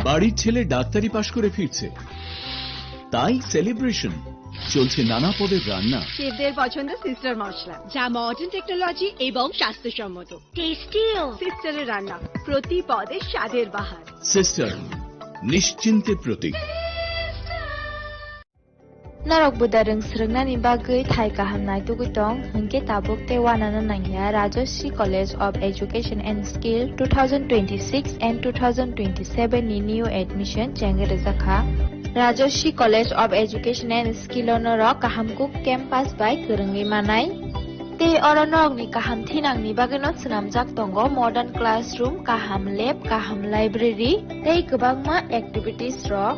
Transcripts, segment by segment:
বাড়ির ছেলে ডাক্তারি পাশ করে ফিরছে, তাই সেলিব্রেশন। চলছে নানা পদের রান্না। শেফদের পছন্দ সিস্টার মশলা, যা মডার্ন টেকনোলজি এবং স্বাস্থ্যসম্মত। টেস্টিও সিস্টারের রান্না, প্রতি পদে স্বাদের বাহার। Sister, নিশ্চিন্তের Pratik. Narok budareng srengna ni bagai thai kahamnai tugutong hingke tabuk te wanana nangya Rajoshi College of Education and Skill 2026 and 2027 ni new admission jengger zakha Rajoshi College of Education and Skill onoro kahamkuk campus by kerengwi manai te oronok ni kaham thinang ni bagano snamjak tongo modern classroom kaham lab kaham library tei kwbangma activities ro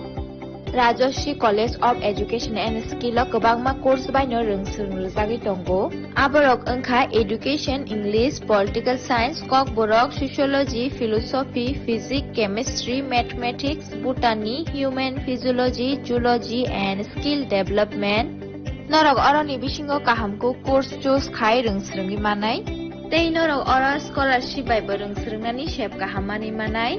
Rajoshi College of Education and Skill o kwbangma course baino rongsrungjagui tongo aborok wngkha Education, English, Political Science, Kokborok, Sociology, Philosophy, Physics, Chemistry, Mathematics, Botany, Human Physiology, Zoology and Skill Development norok oroni bisingo kahamko course choose khai rongsrungui manai tei norok oro scholarship bai bo rongsrungnani sep kahamani manai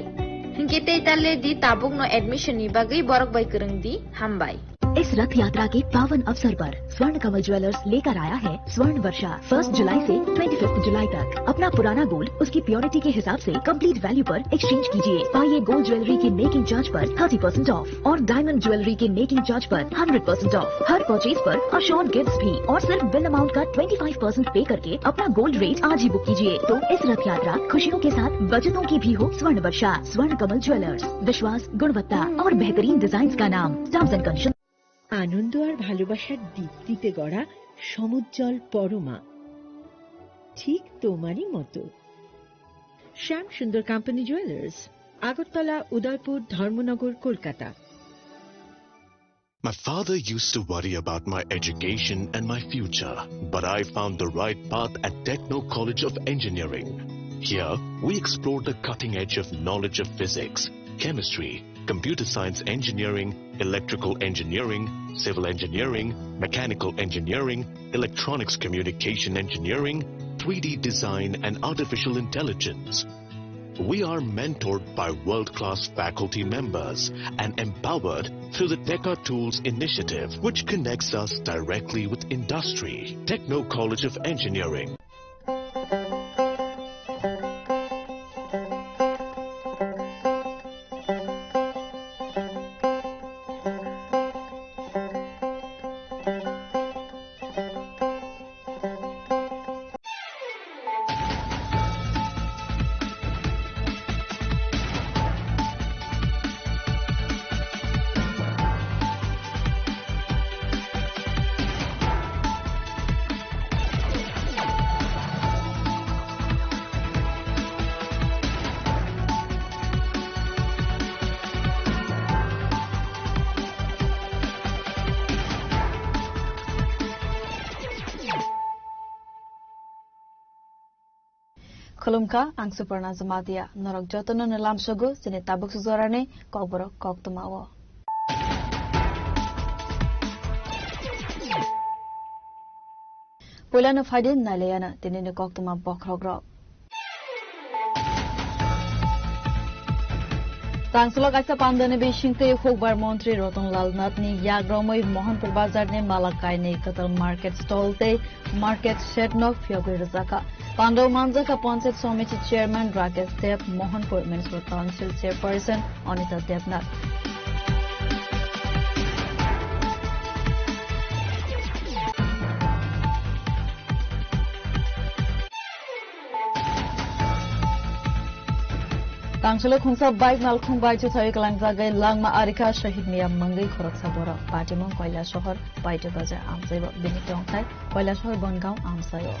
हिंके तैताले the Tabuk no admission नि बागै बरक by करंग दी हम by. इस रथ यात्रा के पावन अवसर पर स्वर्ण कमल ज्वेलर्स लेकर आया है स्वर्ण वर्षा 1 जुलाई से 25 जुलाई तक। अपना पुराना गोल्ड उसकी प्योरिटी के हिसाब से कंप्लीट वैल्यू पर एक्सचेंज कीजिए। पाइए गोल्ड ज्वेलरी की मेकिंग चार्ज पर 30% ऑफ और डायमंड ज्वेलरी के मेकिंग चार्ज पर 100% ऑफ। हर परचेज पर अशोर्ड गिफ्ट्स भी और सिर्फ बिल अमाउंट का 25% पे करके अपना गोल्ड रेट आज ही बुक कीजिए। तो इस रथ यात्रा खुशियों के साथ बचतों की भी हो। स्वर्ण वर्षा स्वर्ण कमल ज्वेलर्स, विश्वास, गुणवत्ता और बेहतरीन डिजाइन का नाम। Terms and conditions. আনন্দ আর ভালোবাসার দীপ্তিতে গড়া সমুজ্জ্বল পরমা, ঠিক তোমারই মতো। শ্যাম সুন্দর company jewellers, Agartala, Udaipur, Dharmanagar, Kolkata. My father used to worry about my education and my future, but I found the right path at Techno College of Engineering. Here, we explored the cutting edge of knowledge of physics, chemistry, computer science engineering, electrical engineering, civil engineering, mechanical engineering, electronics communication engineering, 3D design and artificial intelligence. We are mentored by world-class faculty members and empowered through the Teka Tools initiative, which connects us directly with industry. Techno College of Engineering. Khulumka ang Superna Zamadia norok jotono nalam sogo sine tabuk suzorane kokboro koktumawo. Pulana faidin naleyana tinine koktuma bokrogrok. Tangsulok aisa pandane bishingte khokbar mantri Rotnlal Nathni yagromoi Mohanpur bazar ne Malakai ne katal market stall te market shed no fyogir zaka Pandav Manjaka Panchayat Samiti Chairman Rakesh Deb, Mohanpur Municipal Council Chairperson Anita Devnath. Tangsulok khungsa bike nalkhung bike chuthawi kalangjagai langma arika shahid miyam mangai khoraksa bora Patimong Koila Shohor Paite Bazar Amsaibo Binitong Thai Koila Shohor Bongaon Amsayo.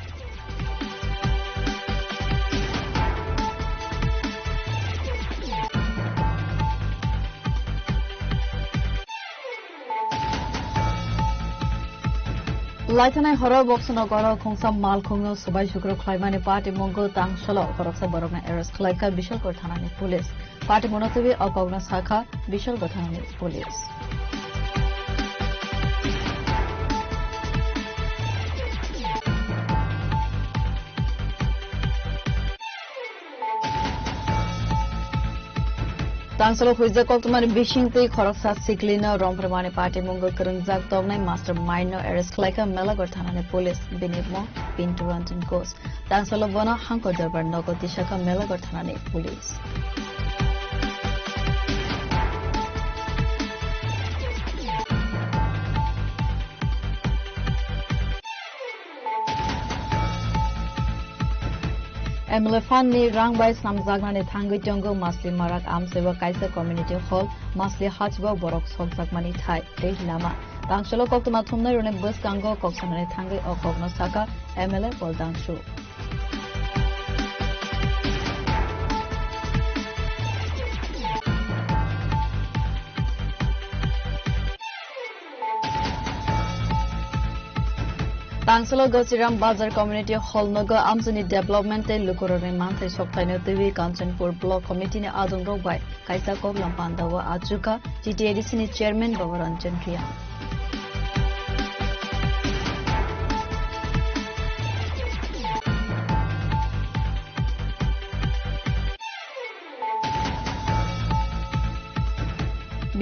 Laitanai horror box no goro khongsa mal khongno subai shukro khlaimani party mongo tangshalo koroksa borokna arrest khlaika bishal kor thanani police party monotobi akogna sakha bishal thanani police Tangsalo huizak koltumani bishingtei khoroksa siklina romprmani party munggal kerungjak tongnai mastermind no arrest khlaika melagor thanani police binibmo pintu ranjan ghosh Tangsalo bona hangko darbar nogoti shaka melagor thanani police MLFan ni rangbai samjagna ni thangai jongo masli marak amseba kaisa community hall masli hachba borok sogjagmani thai tei lama tangsalo koktuma thumnai rone bus kango koksanani thangai okogno saka MLA boldangshu Tangsalo Gosiram Bazar Community Hall Nogo Amzani Development e Lukorone Manthai Soktaino Devi Kanchanpur Block Committee ne Adong Rogbai Kaisa Koglam Pandawa Ajuka GTADC ni Chairman Bavaranjan Kriya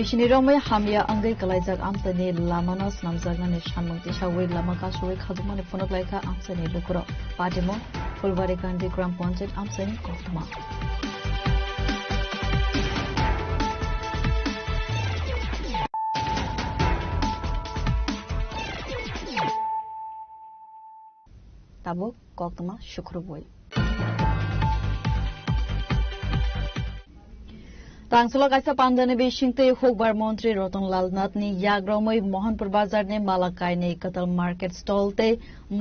Bishiniromai hamya angai kalaijak amsani lamanos namjagna ne shanmungti shawi lama kasuri khadumani phonok laika amsani lukuro patimo Fulbari Kandi Gram Panchayat amsani koftuma Tabo koftuma shukruboi Tangsalo kaisa pandane bishingte hokbar mantri Rotonlal Nath ni yagromoi Mohanpur Bazar ne Malakai ne Katal Market Stall te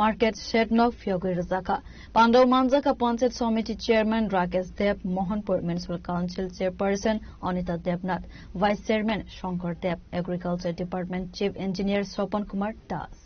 Market Shed nok fyogoi razaka Pandaw Manjaka Panchayat Committee Chairman Rakesh Deb Mohanpur Municipal Council Chairperson Anita Debnath Vice Chairman Shankar Deb Agriculture Department Chief Engineer Sopan Kumar Das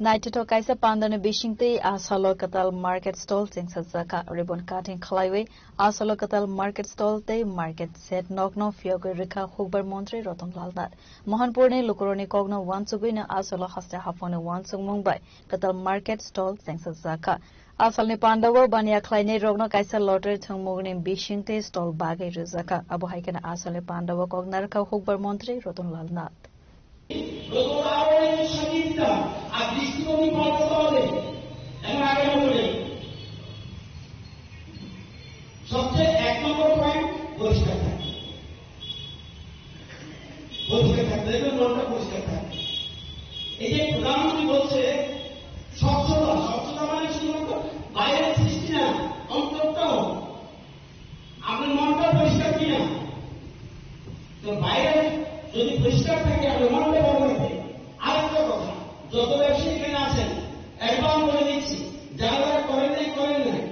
Naito kaisa pandane bishingte asalo katal market stall chingsa jaka ribbon cutting khlaiwe asalo katal market stall te market set nokno fyogoi rekha hokbar mantri Rotonlal Nath Mohanpur ne lukoroni kogno wansugui na asalo hasta hafone wansung mumbai katal market stall chingsa jaka asal ne pandawo bania khlaine rogno kaisa lottery thungmugni bishingte stall bagai rejaka abo haikena asal ne pandawo kognar kha hokbar mantri Rotonlal Nath সবচেয়ে এক নম্বর point পরিষ্কার থাকে মনটা পরিষ্কার থাকে এই যে প্রধানমন্ত্রী বলছে স্বচ্ছতা স্বচ্ছতা মানে শুধুমাত্র বাইরের সৃষ্টি না অন্তরটাও আপনার মনটা পরিষ্কার কিনা তো বাইরে যদি পরিষ্কার থাকে আপনার মনটা বড় হবে আরেকটা কথা যত ব্যবসায়ী এখানে আছেন অ্যাডভান্স করে দিচ্ছি যারা যারা করেন নাই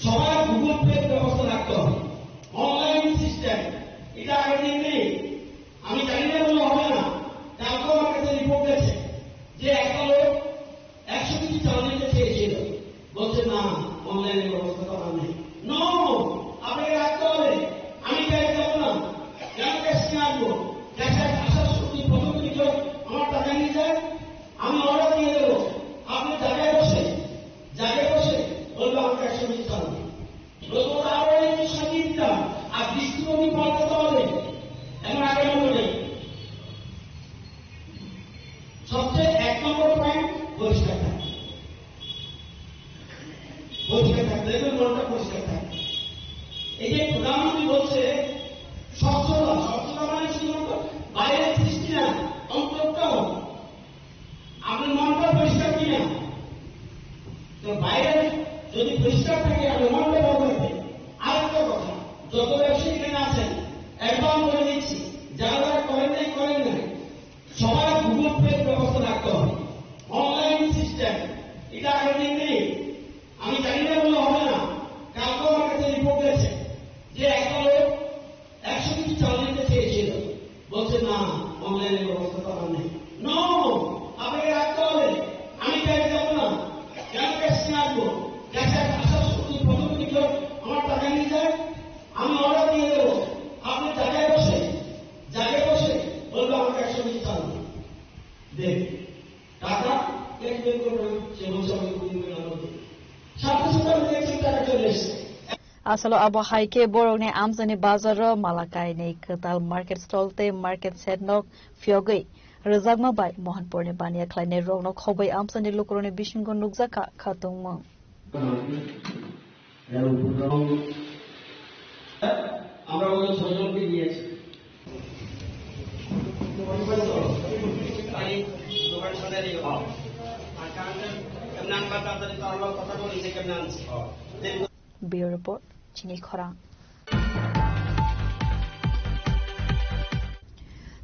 সবার গুগল পে ব্যবস্থা রাখতে হবে অনলাইন সিস্টেম এটা আগে দিন নেই আমি জানি না বললে হবে না কালকে আমার কাছে রিপোর্ট গেছে যে একটা লোক 100 কিছু চালান নিতে চেয়েছিল বলছে না অনলাইনের ব্যবস্থা করা নেই নো আপনাকে রাখতে হবে আমি ক্যাশ যাবো না কেন ক্যাশ নিয়ে আসবো ক্যাশের আসার সত্যি প্রথম কিছু আমার টাকা নিয়ে যায় আমি অর্ডার দিয়ে দেবো আপনি জায়গায় বসে বলবো আমাকে 100 কিছু চালান লোক আরো একটু সাজিয়ে দিতাম আর দৃষ্টিভঙ্গি পাল্টাতে হবে এমন আগে মতো নেই সবচেয়ে এক নম্বর পয়েন্ট পরিষ্কার থাকে দেখবেন মনটা পরিষ্কার থাকে এই যে প্রধানমন্ত্রী বলছে স্বচ্ছতা মানে শুধুমাত্র বাইরের সৃষ্টি না অন্তরটাও আপনার মনটা পরিষ্কার কিনা তো বাইরে যদি পরিষ্কার থাকে আপনার মনটা বড় হবে আরেকটা কথা যত ব্যবসায়ী এখানে আছেন অ্যাডভান্স করে দিচ্ছি যারা যারা করেন নাই সবার গুগল পে ব্যবস্থা রাখতে হবে অনলাইন সিস্টেম এটা আগে দিন নেই আমি জানি না বললে হবে না কালকে আমার কাছে রিপোর্ট গেছে যে একটা লোক 100 কিছু চালান নিতে চেয়েছিল বলছে না অনলাইনের ব্যবস্থা করা নেই নো আপনাকে রাখতে হবে আমি ক্যাশ যাবো না কেন ক্যাশ নিয়ে আসবো ক্যাশের আসার সত্যি প্রথম কিছু আমার টাকা নিয়ে যায় আমি অর্ডার দিয়ে দেবো আপনি জায়গায় বসে বলবো আমাকে 100 কিছু চালান দেখ asalo abo haike borone amzani bazar malakai nei katal market stall te market set nok fyogai rezagma bai mohanpur ne bania khlaine rogno khobai amzani lukrone bishingo nukjaka khatungmang আমরা ওই সজলকে দিয়েছি দোকান সাজারি আর কাউন্টার নাম বাতাতে তো আমরা কথা বলি যে কেমন আছে Bureau Report Chini Khorang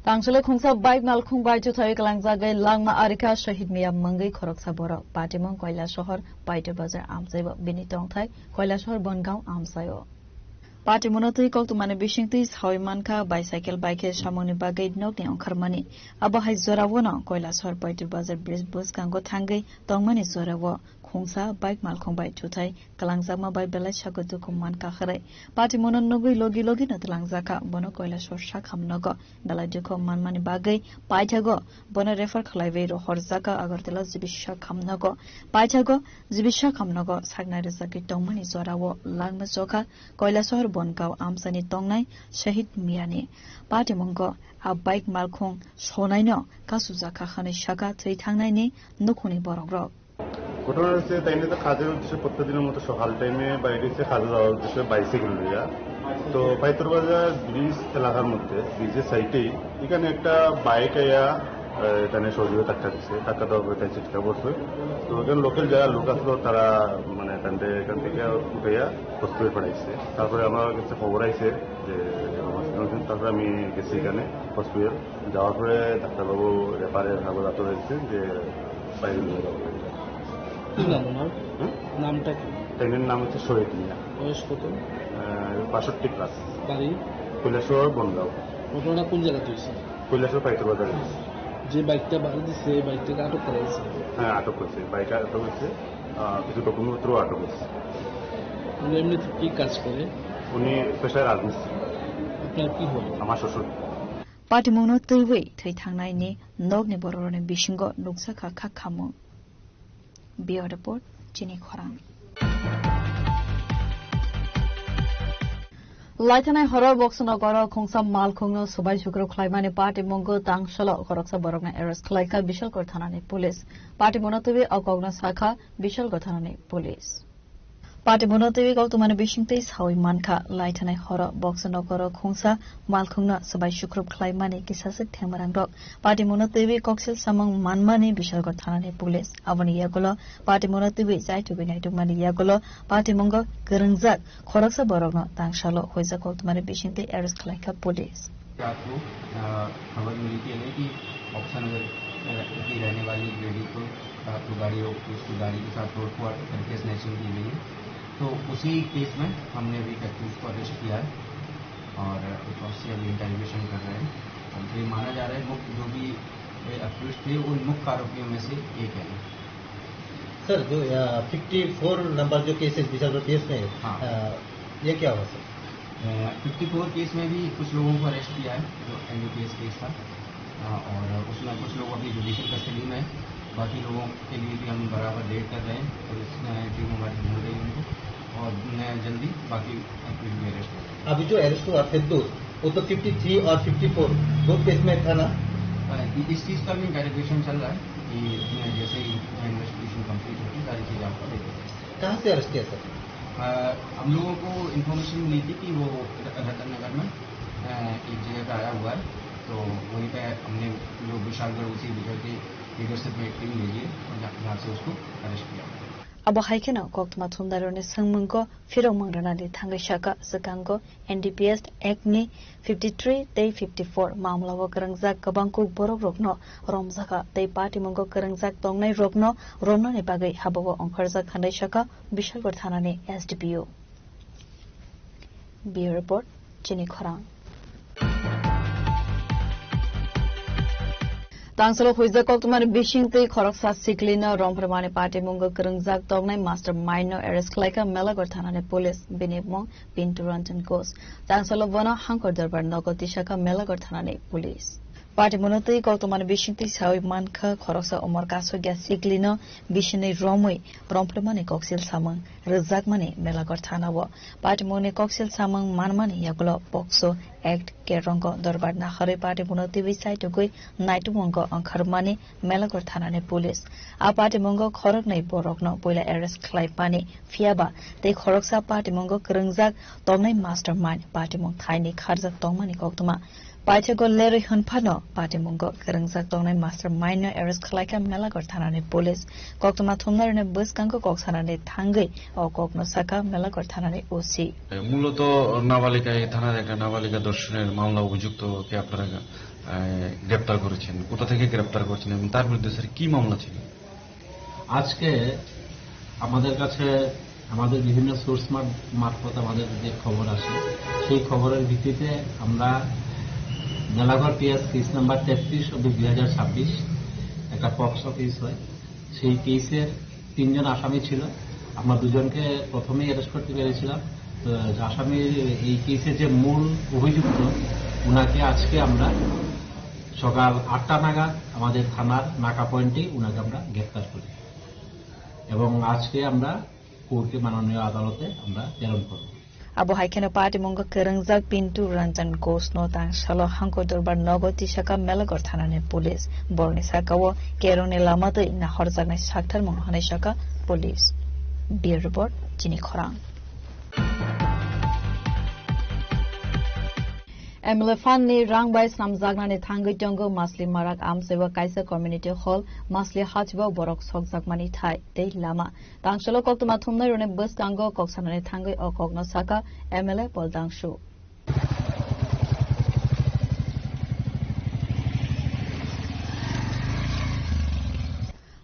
Tangsele khungsa bike malkhung bai chu thai kalangja gai langma arika shahid miyam mangai khoroksa bora patimong koila shohor paite bazar amsaiba binitong thai koila shohor bongaon amsayo Party monotoi kok tu mane bishingti sawi manka bicycle bike samoni bagai nok ni ongkharmani aba hai zorawona koila shor paite bazar bridge bus kango thangai tongmani zorawo khungsa bike malkhung bai chuthai kalangjama bai belai sagotu kuman ka khare party monon nogui logi logi na talangjaka bono koila shor sakhamnogo belai dukho manmani bagai paithago bono refer khlaibe ro horjaka agartala jibisha khamnogo paithago jibisha khamnogo sagnai rezaki tongmani zorawo langma chokha koila shor bongaw amsani tongnai shahid miyani party mongo a bike malkhung sonaino kasujaka khane shaka thei thangnai ni nukhuni borogrok ঘটনা হচ্ছে তাই নিয়ে তো কাজের উদ্দেশ্যে প্রত্যেকদিনের মতো সকাল টাইমে বাইরে এসে কাজে যাওয়ার উদ্দেশ্যে বাইসাইকেল লইয়া তো পাইতরবাজার ব্রিজ এলাকার মধ্যে ব্রিজের সাইডেই এখানে একটা বাইক আইয়া এখানে সজীবে ধাক্কা দিচ্ছে ধাক্কা দেওয়ার পরে তাই চিৎকা করছে তো এখানে লোকাল যারা লোক আসলো তারা মানে এখান থেকে উঠাইয়া হসপিটালে পাঠাইছে তারপরে আমার কাছে খবর আইছে যে তারপরে আমি গেছি এখানে হসপিটাল যাওয়ার পরে ডাক্তারবাবু রেফারের খবর আতর হয়েছে যে বাইরে নিয়ে যাওয়া নামটা কি ট্রেনের নাম হচ্ছে শহীদ মিয়া বয়স কত 65 প্লাস বাড়ি কৈলাসহর বনগাঁও ঘটনা কোন জায়গাতে হয়েছে কৈলাসহর পাইতরবাজারে যে বাইকটা বাড়ি দিচ্ছে এই বাইকটাকে আটক করা হয়েছে হ্যাঁ আটক করছে বাইকটা আটক হয়েছে কিছু ডকুমেন্টও আটক হয়েছে উনি এমনিতে কি কাজ করে উনি পেশায় রাজমিস্ত্রি আপনার কি হল আমার শ্বশুর party mono tuiwei thei thangnai ni nokni bororone bishingo nuksakha khakhamu Bureau Report Chini Khorang Laitanai horror box no goro khongsa malkhungno subai shukro khlaimani party mongo tangsalo khoroksa borokna arrest khlaika bishalkor thanani police party monotubi akogna sakha bishalkor thanani police Party monotubi kok tumane bishingtei sawi manka laitanai horror box no goro khongsa malkhungno subai shukro khlaimani kisasik themrang rok party monotubi koksil samang manmani bishalkor thanani police aboni yagulo party monotubi jaitu binai tumani yagulo party mongo geringjak khoroksa borokno tangsalo hoija kok tumane bishingtei arrest khlaika police आपको खबर मिली थी हमें कि option की रहने वाली lady को उसकी गाड़ी के साथ तोड़फोड़ करके स्नैचिंग की गई है तो उसी केस में हमने अभी एक्यूज को अरेस्ट किया है और उससे अभी इंटरोगेशन कर रहे हैं और ये माना जा रहा है मुख्य जो भी एक्यूज थे उन मुख्य आरोपियों में से एक है सर जो 54 नंबर जो केसेस विशाल केस में हाँ ये क्या हुआ सर 54 केस में भी कुछ लोगों को अरेस्ट किया है जो NDPS केस था और उसमें कुछ लोग अभी जुडिशियल कस्टडी में बाकी लोगों के लिए भी हम बराबर वेट कर रहे हैं और इसमें टीम हमारी ढूंढ रही है उनको और जल्दी बाकी भी अरेस्ट हो अभी जो अरेस्ट हुआ फिरदौस वो तो 53 और 54 दो केस में था ना इस चीज़ का भी वेरिफिकेशन चल रहा है कि जैसे ही इन्वेस्टिगेशन कंप्लीट होगी सारी चीज़ें आपको देखेंगे कहाँ से अरेस्ट किया सर हम लोगों को इन्फॉर्मेशन मिली थी कि वो रतन नगर में एक जगह पे आया हुआ है तो वहीं पे हमने जो विशालगढ़ उसी विजय के लीडरशिप में एक टीम भेजी है और जहाँ से उसको अरेस्ट किया abo haikena koktma thumdarone sangmungko firong mangrana thangai shaka sakango NDPS Act ni 53 tei 54 mamlawo karangjak kabangku borok rokno romjaka tei party mungko karangjak tongnai rokno romno ni bagai habawo ongkharjak khandai shaka bishalgor thanani SDPO Bureau Report Chini Khorang Tangsalo hoizak tumar bishingtei khoroksa siklina romprmane party mungo karangjak tongnai master minor arrest khlaika melagor thanane police binibmong Pintu Ranjan Ghosh Tangsalo bona hangkor darbar nogoti shaka melagor thanane police Party monotei Kautoman Bishinti Sawi Manka, Korosa Omar Kaso Gasiklino, Bishini Romui, Promplemani Coxil Samang, Rezakmani, Melagortanawa, Party Mone Coxil Samang, Manmani, Yagulo, Boxo, Act, Kerongo, Dorbar Nahare Party Monoti Visai to go, Night Mongo, Ankarmani, Melagortanane Police. A Party Mongo, Korokne, Borokno, Boila Eres Klaipani, Fiaba, they Koroksa Party Mongo, Krungzak, Domnai Mastermind, Party Mong Tiny, Karzak Domani Koktuma. Paitego Larry Hunpano, Party Mungo, Kerangzak Donai Master Minor Eris Kalaka Melagor Tanane Police, Koktuma Tumner and a Buskango Koksanane Tangi, or Koknosaka Melagor Tanane OC. মূলত নাবালিকায় থানার একটা নাবালিকা দর্শনের মামলা অভিযুক্তকে আপনারা গ্রেপ্তার করেছেন কোথা থেকে গ্রেপ্তার করেছেন এবং তার বিরুদ্ধে স্যার কি মামলা ছিল আজকে আমাদের কাছে আমাদের বিভিন্ন সোর্স মারফত আমাদের যে খবর আসে সেই খবরের ভিত্তিতে আমরা মেলাঘর পিএস কেস নাম্বার 33/2026 একটা পক্সো কেস হয় সেই কেসের 3 জন আসামি ছিল আমরা দুজনকে প্রথমেই অ্যারেস্ট করতে পেরেছিলাম আসামির এই কেসের যে মূল অভিযুক্ত উনাকে আজকে আমরা সকাল 8টা নাগাদ আমাদের থানার নাকা পয়েন্টে উনাকে আমরা গ্রেফতার করি এবং আজকে আমরা কোর্টে মাননীয় আদালতে আমরা প্রেরণ করব Abo Haikena Party Mungo Kerangzak Pintu Ranjan Ghosh Notang Shalo Hanko Durbar Nogoti Shaka Melagor Tanane Police Borni Sakawo Kerone Lamate na Horzakne Shaktar Monhane Shaka Police Bureau Report Jini Khorang Emlefan ni Rangbai Samzagna ni Thangai Tongo Masli Marak Amsewa Kaisa Community Hall Masli Hachba Borok Sokzakmani Thai Dei Lama Tangshalo Koktuma Thumnai Rone Bus Kango Koksanane Thangai O Kokno Saka MLA Poldangshu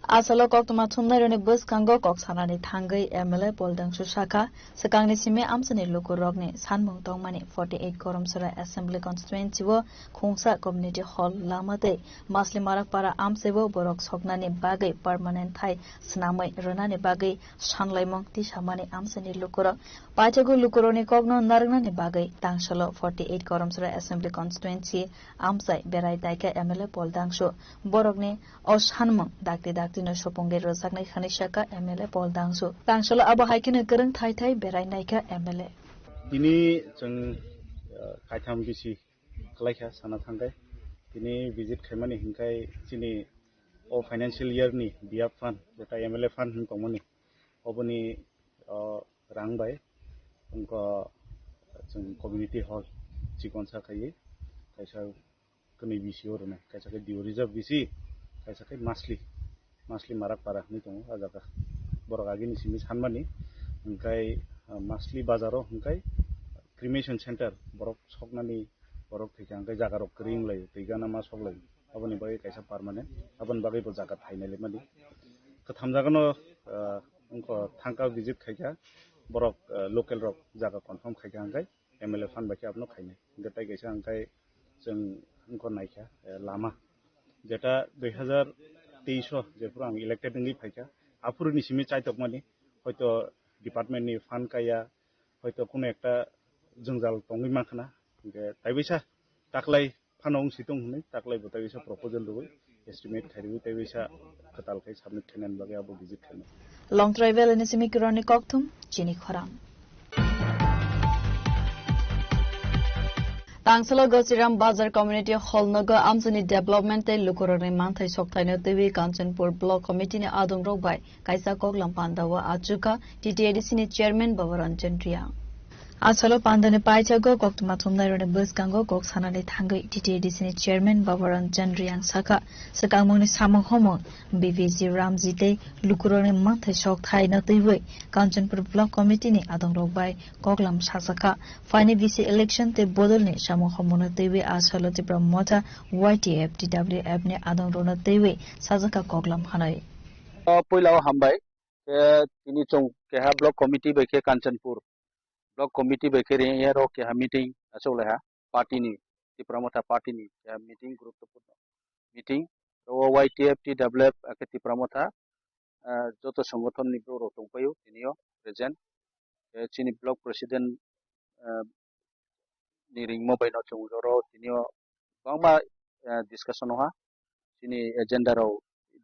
Asalo Koktuma Thumnai Rone Bus Kango Koksanane Thangai MLA Poldangshu Shaka Sakangni Sime Amsane Lukurogni Sanmung Tongmani 48 Koromsara Assembly Constituency wo Khongsa Community Hall Lamate Masli Marak Para Amsewo Borok Soknani Bagai Permanent Thai Snamai Ronani Bagai Shanlaimong Tishamani Amsane Lukuro Pachago Lukuroni Kogno Nargnani Bagai Tangshalo 48 Koromsara Assembly Constituency Amsai Berai Daika MLA Poldangshu Borogni Oshanmung Dakti Tino Shoponge Rozaknai Khanishaka MLA Poldangshu Tangshalo Abo Haikene Gerang Thai Thai Berai Naika MLA Ini jeng kaitham bisi kalaikha sana thangai ini visit khaimani hingkai chini o financial year ni biap fund jeta MLA fund hingtongmani oboni rangbai ungko jeng community hall chikonsa khai kaisa kuni bisi orne kaisa ke dio reserve bisi kaisa ke masli marak para ni tong ajaka boragagi ni simi sanmani hingkai masli bazaro hingkai cremation center borok soknani borok thikangkai jaga rok kring lai tigana ma soklai aboni bagai kaisa permanent abon bagai bo jaga thainale mani to thamjagano ungko thangka visit khaika borok local rok jaga confirm khaika angkai MLA fan baki apno khaine getai kaisa angkai jeng ungko naikha lama jeta 2023 jepur ang elected ngi phaika apuruni simi chaitokmani hoyto department ni fan kaya hoyto kono ekta জঞ্জাল টঙ্গি মাখনা তাইবিসা তাকলাই ফানং সিতং হনে তাকলাই বতাইবিসা proposal দই estimate খাইবি তাইবিসা খাতালখাই submit খাইনান বাগে আবো visit খাইনা long ট্রাইভেল এনএসএমই কিরনি ককথুম চিনি খরাং Tangsalo Gosiram Bazar Community Hall Nogo Amsani Development Lukurone Manthai Soktaino Devi Kanchanpur Block Committee ni Adong Robai Kaisa Koglam Pandawa Achuka TTADC ni Chairman Bavaranjan Triang Asalo Pandane Paichago Koktuma Thumnai Rone Bus Kango Kok Sanani Thangai TTADC ni Chairman Bavaranjan Triang Saka Sakangmoni Samong Homo BVG Ramjite Lukurone Manthai Soktaino Devi Kanchanpur Block Committee ni Adong Robai Koglam Sasaka Fine VC election te bodol ni Samong Homo Devi Asalo te Pramota YTF TWF ni Adong Rona Devi Sazaka Koglam Hanai Poilao Hambai tini chong keha block committee beke Kanchanpur block committee bekere yero ke meeting asole ha party ni ti pramota party ni meeting গুরুত্বপূর্ণ meeting তো YTF TWF ke ti pramota joto সংগঠন ni bro tongpayo tinio present chini block president ni ringmo baino chongjoro tinio bangma discussion हा जोंनि एजेन्डाराव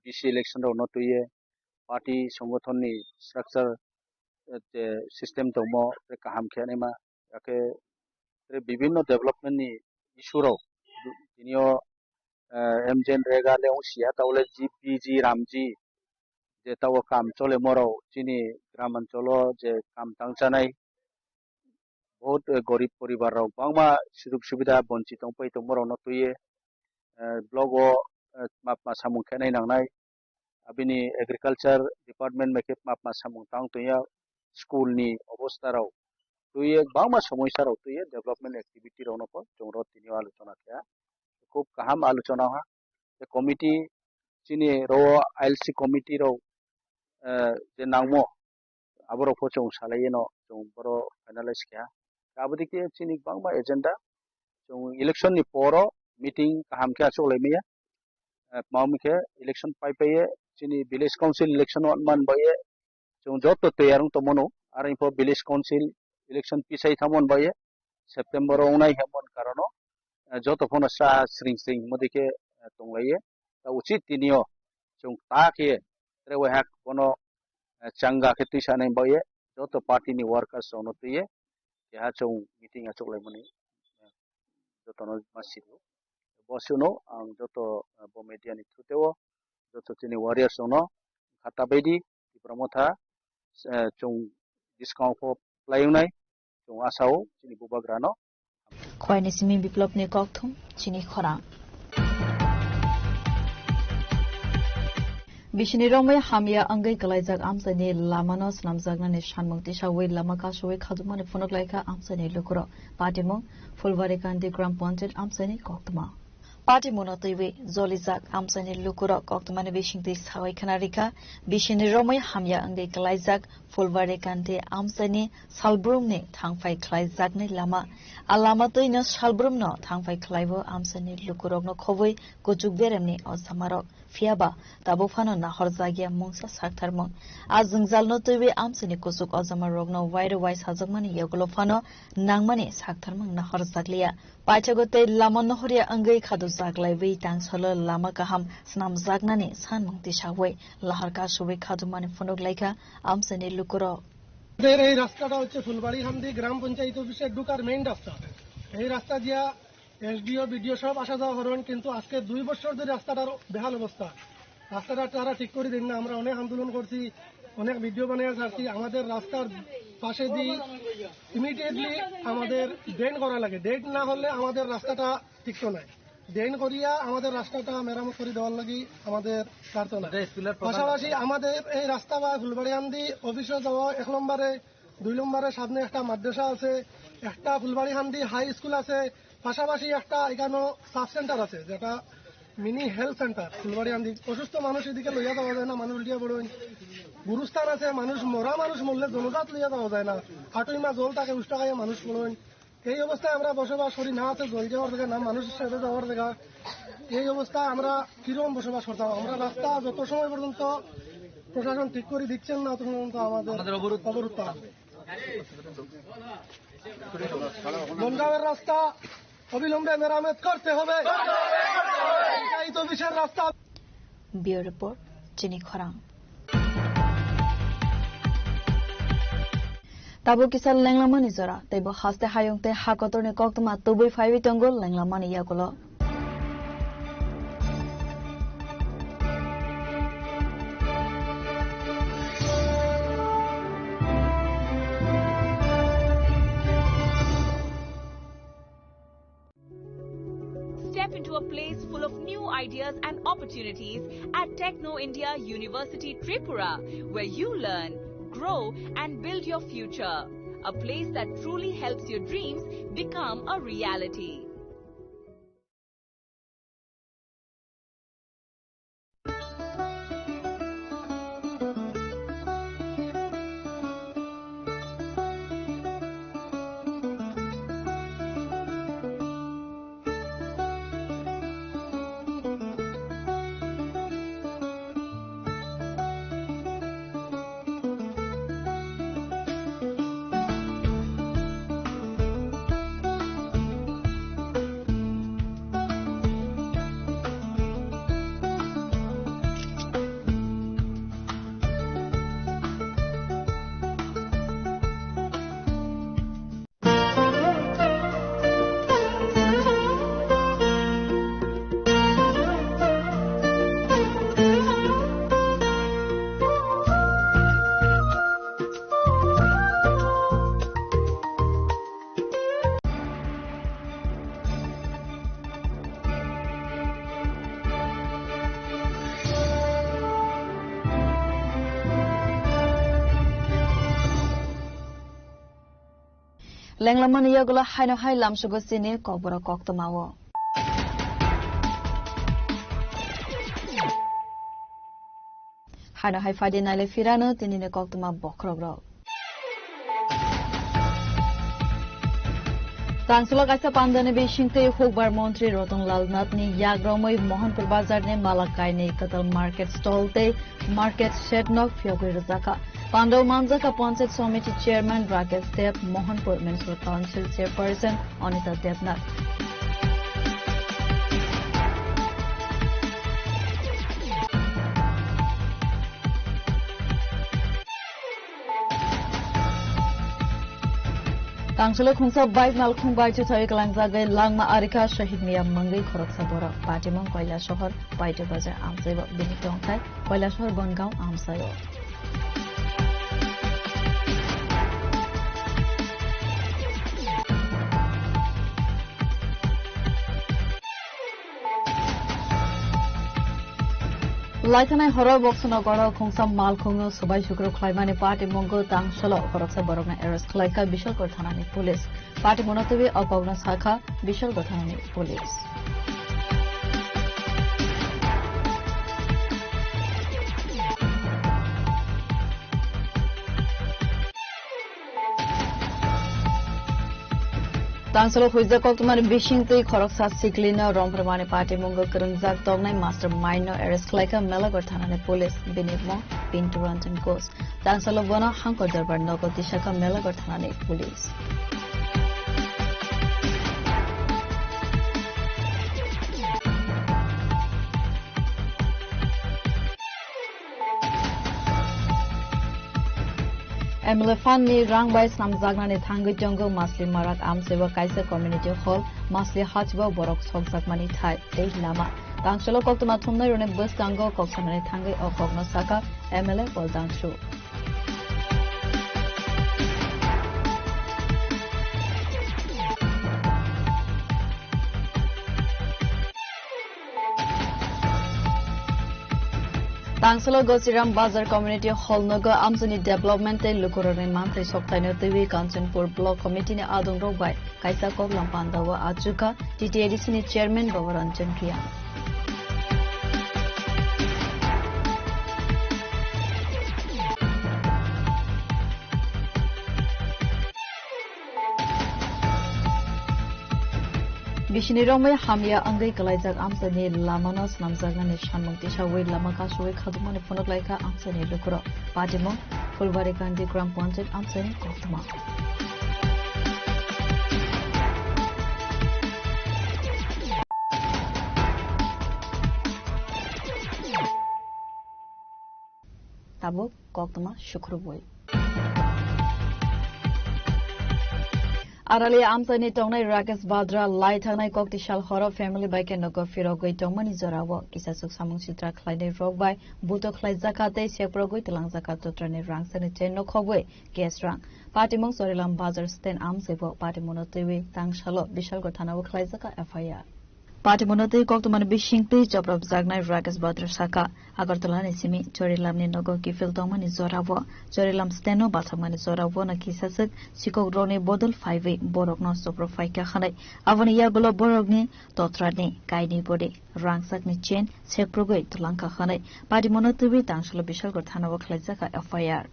BC इलेक्शनाव नतुये party संगठननि structure जे system दङ बे गाहाम खेनेमा याके विभिन्न डेभलपमेन्टनि इशुराव दिनियो Amgen रेगा लेउसिया तावले GPG Ramji जे ताव काम चले मराव जोंनि ग्रामांचलो जे काम थांजानाय बहुत गरीब परिवाराव बांमा सुजुग सुबिदा बंचित दंफाय दंमराव नतुये ब्लॉग मापमा सामुं खेनाय नांनाय अबिनि एग्रीकल्चर डिपार्टमेंट मेके मापमा सामुं तांतोया स्कूलनि अवस्थाराव तुये बांमा समस्याराव तुये डेवलपमेंट एक्टिविटी राव नको जोंरो दिनियो आलोचना किया खूब गाहाम आलोचना हा जे कमिटी जोंनि रो आईएलसी कमिटी राव जे नांगमो आबरो फोचों सालायनो जों बरो फाइनालाइज किया गाबोदि के जोंनि बांमा एजेंडा जों इलेक्शन नि परो मीटिंग गाहाम किया चलेमिया मामके इलेक्शन पाइपाये जोंनि विलेज काउंसिल इलेक्शन मान बाये जों जत तैयार तो मनो आरो इनफो विलेज काउंसिल इलेक्शन पिसाई थामन बाये सेप्टेम्बर उनाय हेमन कारणो जत फोन सा स्रिंग स्रिंग मदिके तंलाये उचित दिनियो जों ताके रेवे हाक बनो चांगा के तिसाने बाये जत पार्टी नि वर्कर्स नतुये या जों मीटिंग चलाय मनि जतनो मासिरो बसुनो आं जत ब मीडिया नि थुतेओ जत जोंनि वारियर्स नो खाता बायदि प्रमोथा जों डिस्काउंट को लायनाय जों आसाव जोंनि बुबाग्रानो खयनि सिमी बिप्लबनि कक्थुम चिनि खरा बिसिनि रमै हामिया अंगै गलायजाक आमसानि लामानो स्नामजागनानि सानमुंति सावै लामा कासुवै खाजुमानि फनक लायखा आमसानि लुकुरो पाटिमु फुलबारि कान्ति ग्राम पञ्चायत आमसानि कक्तमा पाटिमु नतैवे जलिजाक आमसानि लुकुरो कक्तमानि बिसिंति सावै खनारिका बिसिनि रमै हामिया अंगै गलायजाक फुलबारि कान्ति आमसानि सालब्रुमनि थांफाय खलायजाकनि लामा आलामा तैनो सालब्रुमनो थांफाय खलायबो आमसानि लुकुरकनो खबै गुजुक बेरेमनि असामारक फियाबा ताबो फानो नाहर जागिया मुंसा साक्थारमो आज जोंजालनो तैवे आमसानि कुसुक अजामा रगनो वाइर वाइस हाजकमानि यगलो फानो नांमानि साक्थारमो नाहर जागलिया पाइथगते लामा नहरिया अंगै खादु जागलाय बै तांसलो लामा गाहाम स्नाम जागनानि सानमुंति सावै लाहारका सुबै खादुमानि फनक लायखा आमसानि लुकुरो এই রাস্তাটা হচ্ছে ফুলবাড়ি হামদি গ্রাম পঞ্চায়েত অফিসের ঢুকার মেইন রাস্তা এই রাস্তা দিয়া এসডিও বিডিও সব আসা যাওয়া করেন কিন্তু আজকে 2 বছর ধরে রাস্তাটার বেহাল অবস্থা রাস্তাটা তারা ঠিক করে দেন না আমরা অনেক আন্দোলন করছি অনেক ভিডিও বানিয়ে ছাড়ছি আমাদের রাস্তার পাশে দিয়ে ইমিডিয়েটলি আমাদের ড্রেন করা লাগে ড্রেন না হলে আমাদের রাস্তাটা টিকতো না ড্রেন করিয়া আমাদের রাস্তাটা মেরামত করে দেওয়ার লাগি আমাদের প্রার্থনা পাশাপাশি আমাদের এই রাস্তা বা ফুলবাড়ি হামদি অফিসে যাওয়া 1 নম্বরে 2 নম্বরে সামনে একটা মাদ্রাসা আছে একটা ফুলবাড়ি হামদি হাই স্কুল আছে পাশাপাশি একটা এখানে সাব সেন্টার আছে যেটা মিনি হেলথ সেন্টার ফুলবাড়ি হামদি অসুস্থ মানুষ এদিকে লইয়া যাওয়া যায় না মানুষ উল্টিয়া পড়েন গুরুস্থান আছে মানুষ মরা মানুষ মরলে জনজাত লইয়া যাওয়া যায় না হাঁটুই মা জল থাকে উষ্টা খাইয়া মানুষ পড়েন এই অবস্থায় আমরা বসবাস করি না আছে জল যাওয়ার জায়গা না মানুষের সাথে যাওয়ার জায়গা এই অবস্থায় আমরা কিরকম বসবাস করতাম আমরা রাস্তা যত সময় পর্যন্ত প্রশাসন ঠিক করে দিচ্ছেন না তত পর্যন্ত আমাদের অবরোধ থাকবে বনগাঁওয়ের রাস্তা অবিলম্বে মেরামত করতে হবে পঞ্চায়েত অফিসের রাস্তা ব্যুরো রিপোর্ট চিনি খরাং Tabu kisah lenglamani zara, tebo haste hayong te hakotor ne koktuma tubuy faiwi tonggol lenglamani yakulo. Step into a place full of new ideas and opportunities at Techno India University Tripura, where you learn, grow and build your future. A place that truly helps your dreams become a reality. লেংলামান ইয়াগুলা হাইনো হাই লামসুগো সিনি ককবরা কক্তমাও হাইনো high ফাইডে নাইলে ফিরানো তিনিনে কক্তমা বখরগ্র तांसुला कायसा पांदने बेशिंगते होगबार मंत्री रतनलाल नाथनी याग्रमय मोहनपुर बाजार ने मालाकायने कतल मार्केट स्टॉलते मार्केट शेड न फ्योगै रजाका पांडव मांजाका panchayat samiti chairman Rakesh Deb Mohanpur municipal council chairperson Anita Debnath तांसुला खुंसा बाइक नालखुं बाइचु थय कलांजागै लांगमा आरिका शहीद मिया मंगै खरकसा बर पाटिमं कयला शहर बाइटे बाजार आमसाय बिनि टंखाय कयला शहर बनगांव आमसाय लाइथानाय हरय बक्सनगर खुंसा मालखुंगो सबाय शुक्र खलायमानि पार्टी मंगो तांसल खरकसा बरगना एरेस्ट खलायका बिशलगढ़ थानानि पुलिस पार्टी मनतबि अकग्न शाखा बिशलगढ़ थानानि पुलिस तांसलो हुइजा कक्तमानि बिशिंगते खरकसा सिक्लिना रंप्रमानि पार्टी मंगो करंजाक तगनाय मास्टर माइंड एरेस्ट खलायका मेलागढ़ थानानि पुलिस बिनिमो पिंटू रंजन घोष तांसलो बना हांकर दरबार नगर दिशाका मेलागढ़ थानानि पुलिस एमएलए फाननि रांबाय सामजागनानै थांगै जंगो मासलि माराक आमसेबा कायसा कम्युनिटी हल मासलि हाचबा बरक सकजाकमानि थाय दै लामा तांसलो कक्तमा थुमनाय रने बस गांगो कक्समानि थांगै अकग्न साका एमएलए बलदांसु तांसलो गसिराम बाजार कम्युनिटी हॉल नग आमजनी डेभलपमेंट लुकुरने मानथै सप्ताहनो तैवी कांचनपुर ब्लॉक कमिटी ने आदों रोगबाय कायसा कोगलाम पांदावा आजुका टीटीएडीसी ने चेयरमैन बाबरंजन क्रिया बिशिनिरंमै हामिया अंगै कलाइजाक आमसानि लामाना स्नामजागनानि सानमंति सावै लामा कासुवै खादुमानि फनकलायका आमसानि लुकुर पाटिमं फुलबारि कांदि ग्राम पंचायत आमसानि कक्तमा ताबो कक्तमा शुक्रबोय आरालिया आमसानि टंनाय राकेश बाद्रा लाई थांनाय कक्तिशाल हर फेमिली बाइके नगर फिरगै टंमानि जराव किसासुक सामुं सित्रा खलायनाय रगबाय बुतो खलाय जाखाते सेप्रगै तलां जाखा तोत्रनि रांसनि चेन नखबै केस रां पाटिमं सरिलाम बाजार स्टेन आमसेबो पाटिमनो तेवे तांसालो बिशालगढ़ थानाव खलाय जाखा एफआईआर पाटिमनोते कक्तमानि बिशिंगते जब्रब जागनाय राकेश बाद्रा साका आगरतलानि सिमी चोरिलामनि नगर किफिल टंमानि जराव चोरिलाम स्टेनो बाथमानि जराव न किसासुक सिकग्रनि बदल फाइवे बरकनो सप्रो फाइका खानाय आवनि यागुलो बरकनि तोत्रानि काइनि बडे रांसाकनि चेन सेप्रगै तलांका खानाय पाटिमनोते तांसालो बिशालगढ़ थानाव खलाय जाखा एफआईआर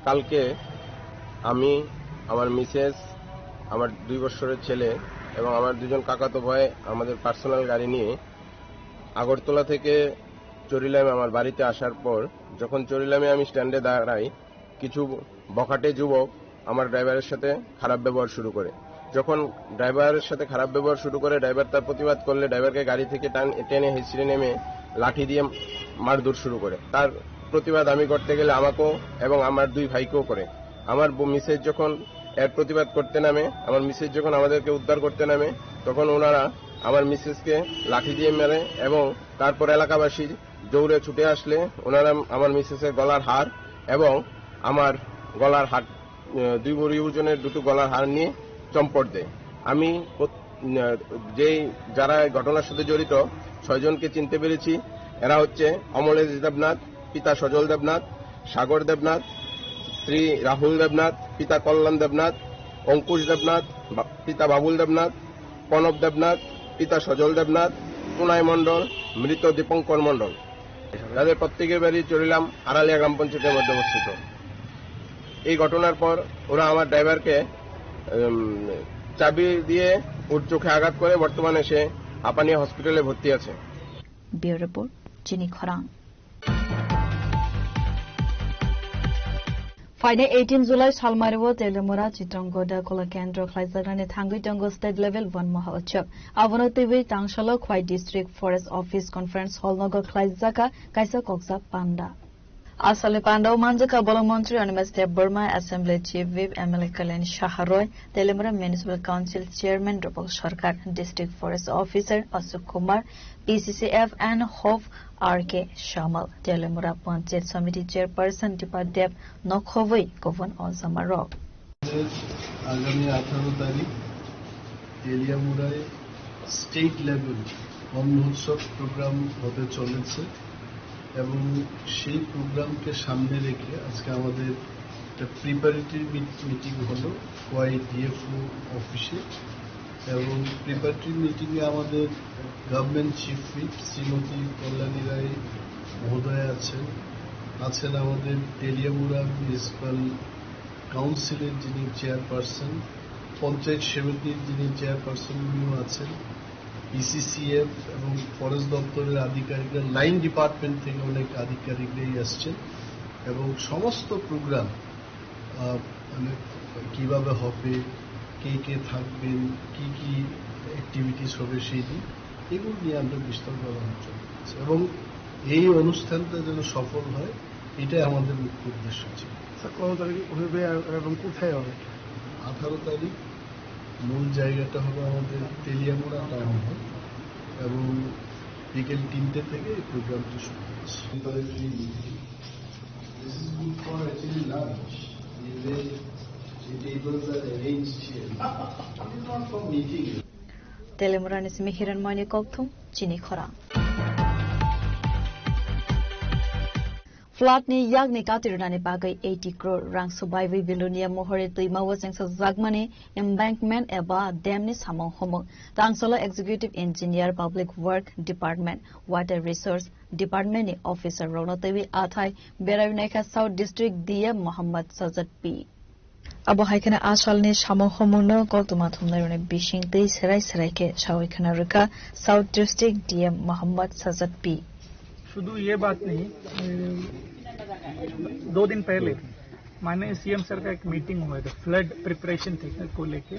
কালকে আমি আমার মিসেস আমার 2 বছরের ছেলে এবং আমার দুজন কাকাতো ভাই আমাদের পার্সোনাল গাড়ি নিয়ে আগরতলা থেকে চরিলামে আমার বাড়িতে আসার পর যখন চরিলামে আমি স্ট্যান্ডে দাঁড়াই কিছু বখাটে যুবক আমার ড্রাইভারের সাথে খারাপ ব্যবহার শুরু করে যখন ড্রাইভারের সাথে খারাপ ব্যবহার শুরু করে ড্রাইভার তার প্রতিবাদ করলে ড্রাইভারকে গাড়ি থেকে টেনে হিঁচড়ে নেমে লাঠি দিয়ে মারধর শুরু করে তার প্রতিবাদ আমি করতে গেলে আমাকেও এবং আমার 2 ভাইকেও করে আমার মিসেস যখন এর প্রতিবাদ করতে নামে আমার মিসেস যখন আমাদেরকে উদ্ধার করতে নামে তখন ওনারা আমার মিসেসকে লাঠি দিয়ে মেরে এবং তারপর এলাকাবাসী দৌড়ে ছুটে আসলে ওনারা আমার মিসেসের গলার হার এবং আমার গলার হার 2 বড়ি ওজনের দুটো গলার হার নিয়ে চম্পট দেয় আমি যেই যারা ঘটনার সাথে জড়িত 6 জনকে চিনতে পেরেছি এরা হচ্ছে অমলেশ দেবনাথ পিতা সজল দেবনাথ সাগর দেবনাথ শ্রী রাহুল দেবনাথ পিতা কল্যাণ দেবনাথ অঙ্কুশ দেবনাথ, পিতা বাবুল দেবনাথ, প্রণব দেবনাথ, পিতা সজল দেবনাথ, পুনাই মণ্ডল, মৃত দীপঙ্কর মণ্ডল। তাদের প্রত্যেকের বাড়ি চলিলাম আড়ালিয়া গ্রাম পঞ্চায়েতের মধ্যে অবস্থিত। এই ঘটনার পর ওরা আমার ড্রাইভারকে চাবি দিয়ে ওর চোখে আঘাত করে বর্তমানে সে আপানিয়া হসপিটালে ভর্তি আছে। ব্যুরো রিপোর্ট, চিনি খরাং। Friday 18 July Salmariwo Telemura Chitonggoda Kola Kendro Khlaisagani Thangui Tongo State Level 1 Mahotsav Abono TV Tangshalo Khwai District Forest Office Conference Hall Nogo Khlaisaka Kaisa Koksa Panda Asale Pandao Manjaka Bolomantri Animas Dev Burma Assembly Chief Whip MLA Kalen Shaharoy Telemura Municipal Council Chairman Dropal Sarkar District Forest Officer Asuk Kumar PCCF and Hope RK Shamal Telemura Panchayat Committee Chairperson Dipa Dev Nokhovoi Govan Ozamarok আগামী 18 তারিখ তেলিয়ামুড়ায় state level বন মহোৎসব programme হতে চলেছে এবং সেই প্রোগ্রামকে সামনে রেখে আজকে আমাদের একটা প্রিপারেটরি মিটিং হলো খোয়াই ডিএফও অফিসে এবং প্রিপারেটরি মিটিংয়ে আমাদের government chief whip Shrimati Kalyani Roy মহোদয়া আছেন আমাদের তেলিয়ামুড়া মিউনিসিপ্যাল কাউন্সিলের যিনি চেয়ারপারসন, পঞ্চায়েত সমিতির যিনি চেয়ারপারসন উনিও আছেন, পিসিসিএফ এবং ফরেস্ট দপ্তরের আধিকারিকরা, লাইন ডিপার্টমেন্ট থেকে অনেক আধিকারিকরাই আসছেন এবং সমস্ত প্রোগ্রাম কিভাবে হবে, কে কে থাকবেন, কি কি অ্যাক্টিভিটিস হবে সেই দিন, এগুলো নিয়ে আমরা বিস্তরভাবে আলোচনা করছি এবং এই অনুষ্ঠানটা যেন সফল হয় এটাই আমাদের মুখ্য উদ্দেশ্য ছিল। কত তারিখ হবে এবং কোথায় হবে? 18 তারিখ মূল জায়গাটা হবে আমাদের তেলিয়ামুড়া টাউন হল এবং বিকেল 3টে থেকে এই প্রোগ্রামটি শুরু হচ্ছে। Telemura Nismi Hiranmani Kokthum Chini Khora Flood ni yag ni katirunani bagai 80 crore rang subaiwi bilunia mohore tuimawa sengsa zagmani embankment eba dam ni samong homong tangsolo executive engineer public work department water resource department ni officer ronotewi athai berawineka south district dia Muhammad Sajad P Abo haikana asalni samong homono koltumathumnairone bishingtei serai shawaikana ruka south district dia Muhammad Sajad P शुद्ध ये बात नहीं 2 दिन पहले माननीय CM sir का एक meeting हुआ था फ्लड प्रिपरेशन को लेके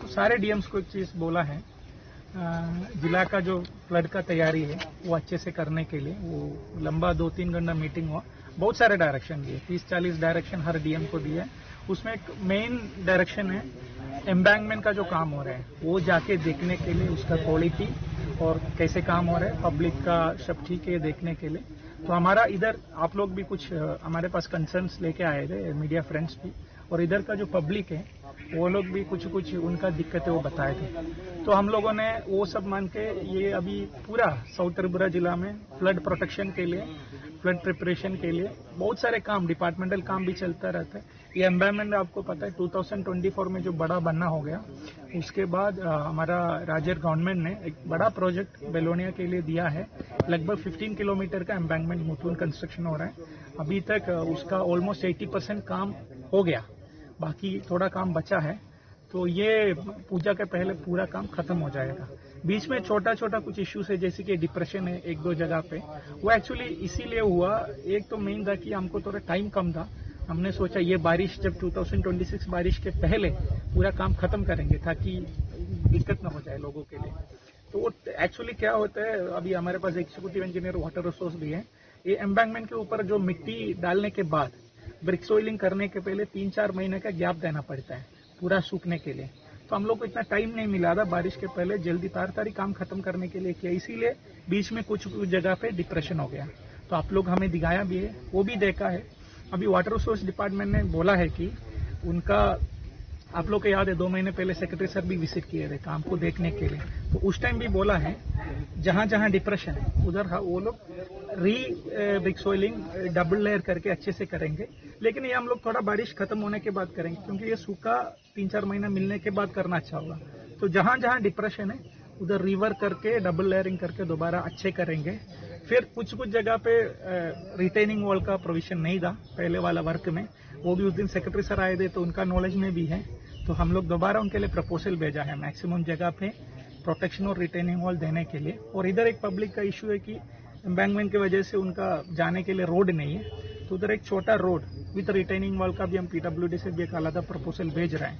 तो सारे डीएम्स को एक चीज बोला है जिला का जो फ्लड का तैयारी है वो अच्छे से करने के लिए वो लंबा 2-3 घंटा मीटिंग हुआ बहुत सारे डायरेक्शन दिए 30-40 डायरेक्शन हर डीएम को दिया उसमें एक मेन डायरेक्शन है एम्बैंकमेंट का जो काम हो रहा है वो जाके देखने के लिए उसका क्वालिटी और कैसे काम हो रहा है पब्लिक का सब ठीक है देखने के लिए तो हमारा इधर आप लोग भी कुछ हमारे पास कंसर्न्स लेके आए थे मीडिया फ्रेंड्स भी और इधर का जो पब्लिक है वो लोग भी कुछ उनका दिक्कतें वो बताए थे तो हम लोगों ने वो सब मान के ये अभी पूरा साउथ त्रिपुरा जिला में फ्लड प्रोटेक्शन के लिए फ्लड प्रिपरेशन के लिए बहुत सारे काम डिपार्टमेंटल काम भी चलता रहता है ये एम्बायरमेंट आपको पता है 2024 में जो बड़ा बनना हो गया उसके बाद हमारा राज्य गवर्नमेंट ने एक बड़ा प्रोजेक्ट बेलोनिया के लिए दिया है लगभग 15 किलोमीटर का एम्बैंकमेंट मुथुन कंस्ट्रक्शन हो रहा है अभी तक उसका ऑलमोस्ट 80% काम हो गया बाकी थोड़ा काम बचा है तो ये पूजा के पहले पूरा काम खत्म हो जाएगा बीच में छोटा कुछ इश्यूज है जैसे कि डिप्रेशन है 1-2 जगह पे वो एक्चुअली इसीलिए हुआ एक तो मेन था कि हमको थोड़ा टाइम कम था हमने सोचा ये बारिश जब 2026 बारिश के पहले पूरा काम खत्म करेंगे ताकि दिक्कत न हो जाए लोगों के लिए तो एक्चुअली क्या होता है अभी हमारे पास एग्जीक्यूटिव इंजीनियर वाटर रिसोर्स भी है ये एम्बैंकमेंट के ऊपर जो मिट्टी डालने के बाद ब्रिक सोइलिंग करने के पहले 3-4 महीने का गैप देना पड़ता है पूरा सूखने के लिए तो हम लोग को इतना टाइम नहीं मिला था बारिश के पहले जल्दी तारी काम खत्म करने के लिए किया इसीलिए बीच में कुछ जगह पे डिप्रेशन हो गया तो आप लोग हमें दिखाया भी है वो भी देखा है अभी वाटर रिसोर्स डिपार्टमेंट ने बोला है कि उनका आप लोग को याद है 2 महीने पहले सेक्रेटरी सर भी विजिट किए थे काम को देखने के लिए तो उस टाइम भी बोला है जहां डिप्रेशन है उधर वो लोग बिग सोइलिंग डबल लेयर करके अच्छे से करेंगे। लेकिन ये हम लोग थोड़ा बारिश खत्म होने के बाद करेंगे, क्योंकि ये सूखा 3-4 महीना मिलने के बाद करना अच्छा होगा। तो जहां जहां डिप्रेशन है उधर रिवर करके डबल लेयरिंग करके दोबारा अच्छे करेंगे। फिर कुछ जगह पे रिटेनिंग वॉल का प्रोविजन नहीं था पहले वाला वर्क में, वो भी उस दिन सेक्रेटरी सर आए थे तो उनका नॉलेज में भी है, तो हम लोग दोबारा उनके लिए प्रपोजल भेजा है मैक्सिमम जगह पे प्रोटेक्शन और रिटेनिंग वॉल देने के लिए। और इधर एक पब्लिक का इशू है कि एम्बैंकमेंट की वजह से उनका जाने के लिए रोड नहीं है, तो उधर एक छोटा रोड विद रिटेनिंग वॉल का भी हम PWD से भी एक आलादा प्रपोजल भेज रहे हैं।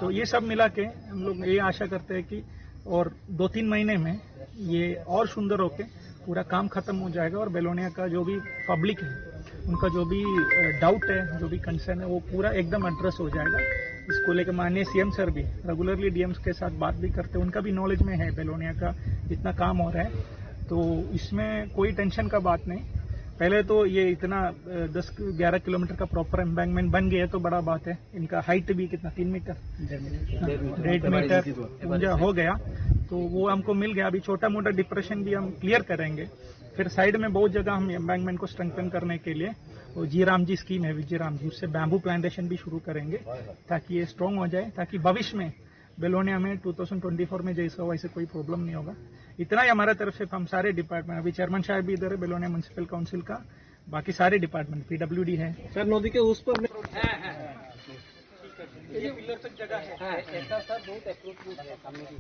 तो ये सब मिला के हम लोग ये आशा करते हैं कि और 2-3 महीने में ये और सुंदर होके पूरा काम खत्म हो जाएगा और बेलोनिया का जो भी पब्लिक है उनका जो भी डाउट है, जो भी कंसर्न है, वो पूरा एकदम एड्रेस हो जाएगा। इसको लेकर माननीय CM सर भी रेगुलरली DMs के साथ बात भी करते हैं, उनका भी नॉलेज में है बेलोनिया का जितना काम हो रहा है, तो इसमें कोई टेंशन का बात नहीं। पहले तो ये इतना 10-11 किलोमीटर का प्रॉपर एम्बैंकमेंट बन गया तो बड़ा बात है। इनका हाइट भी कितना 3 मीटर 1.5 मीटर ऊंचा हो गया, तो वो हमको मिल गया। अभी छोटा मोटा डिप्रेशन भी हम क्लियर करेंगे। फिर साइड में बहुत जगह हम एम्बैंकमेंट को स्ट्रेंथन करने के लिए वो जीराम जी स्कीम है, विजयराम जी, उससे बैम्बू प्लांटेशन भी शुरू करेंगे ताकि ये स्ट्रांग हो जाए, ताकि भविष्य में बेलोनिया में 2024 में जैसा हो वैसे कोई प्रॉब्लम नहीं होगा। इतना ही हमारे तरफ से हम सारे डिपार्टमेंट, अभी चेयरमैन साहब भी इधर है बेलोनिया म्युनिसिपल काउंसिल का, बाकी सारे डिपार्टमेंट PWD है सर नदी के उस पर ये पिलर तक जगह है। ऐसा सर बहुत अप्रोच है सामने की।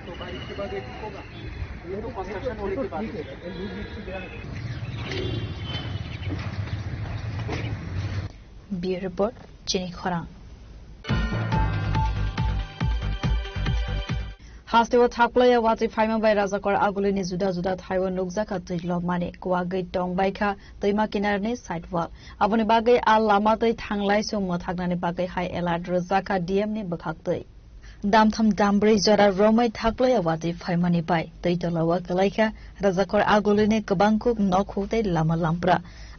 तो बारिश के बाद एक होगा, ये तो कंस्ट्रक्शन होने के बाद है। ब्यूरो रिपोर्ट चिनी खरांग। हास्टेवा थाकलया वाति फाइमा बाय राजाकर आगुलिनि जुदा जुदा थाइवा नुकजाका तैलक माने कुवा गै टं बायखा दैमा किनारनि साइड वाल आबनि बागै आ लामा तै थांलाय सम मथागनानि बागै हाई एलार्ट रजाका DM नि बखाक्तै दामथाम दामब्रै जरा रमै थाकलया वाति फाइमानि बाय दैतलावा गलायखा राजाकर आगुलिनि गोबांकुक नखौतै लामा लामप्रा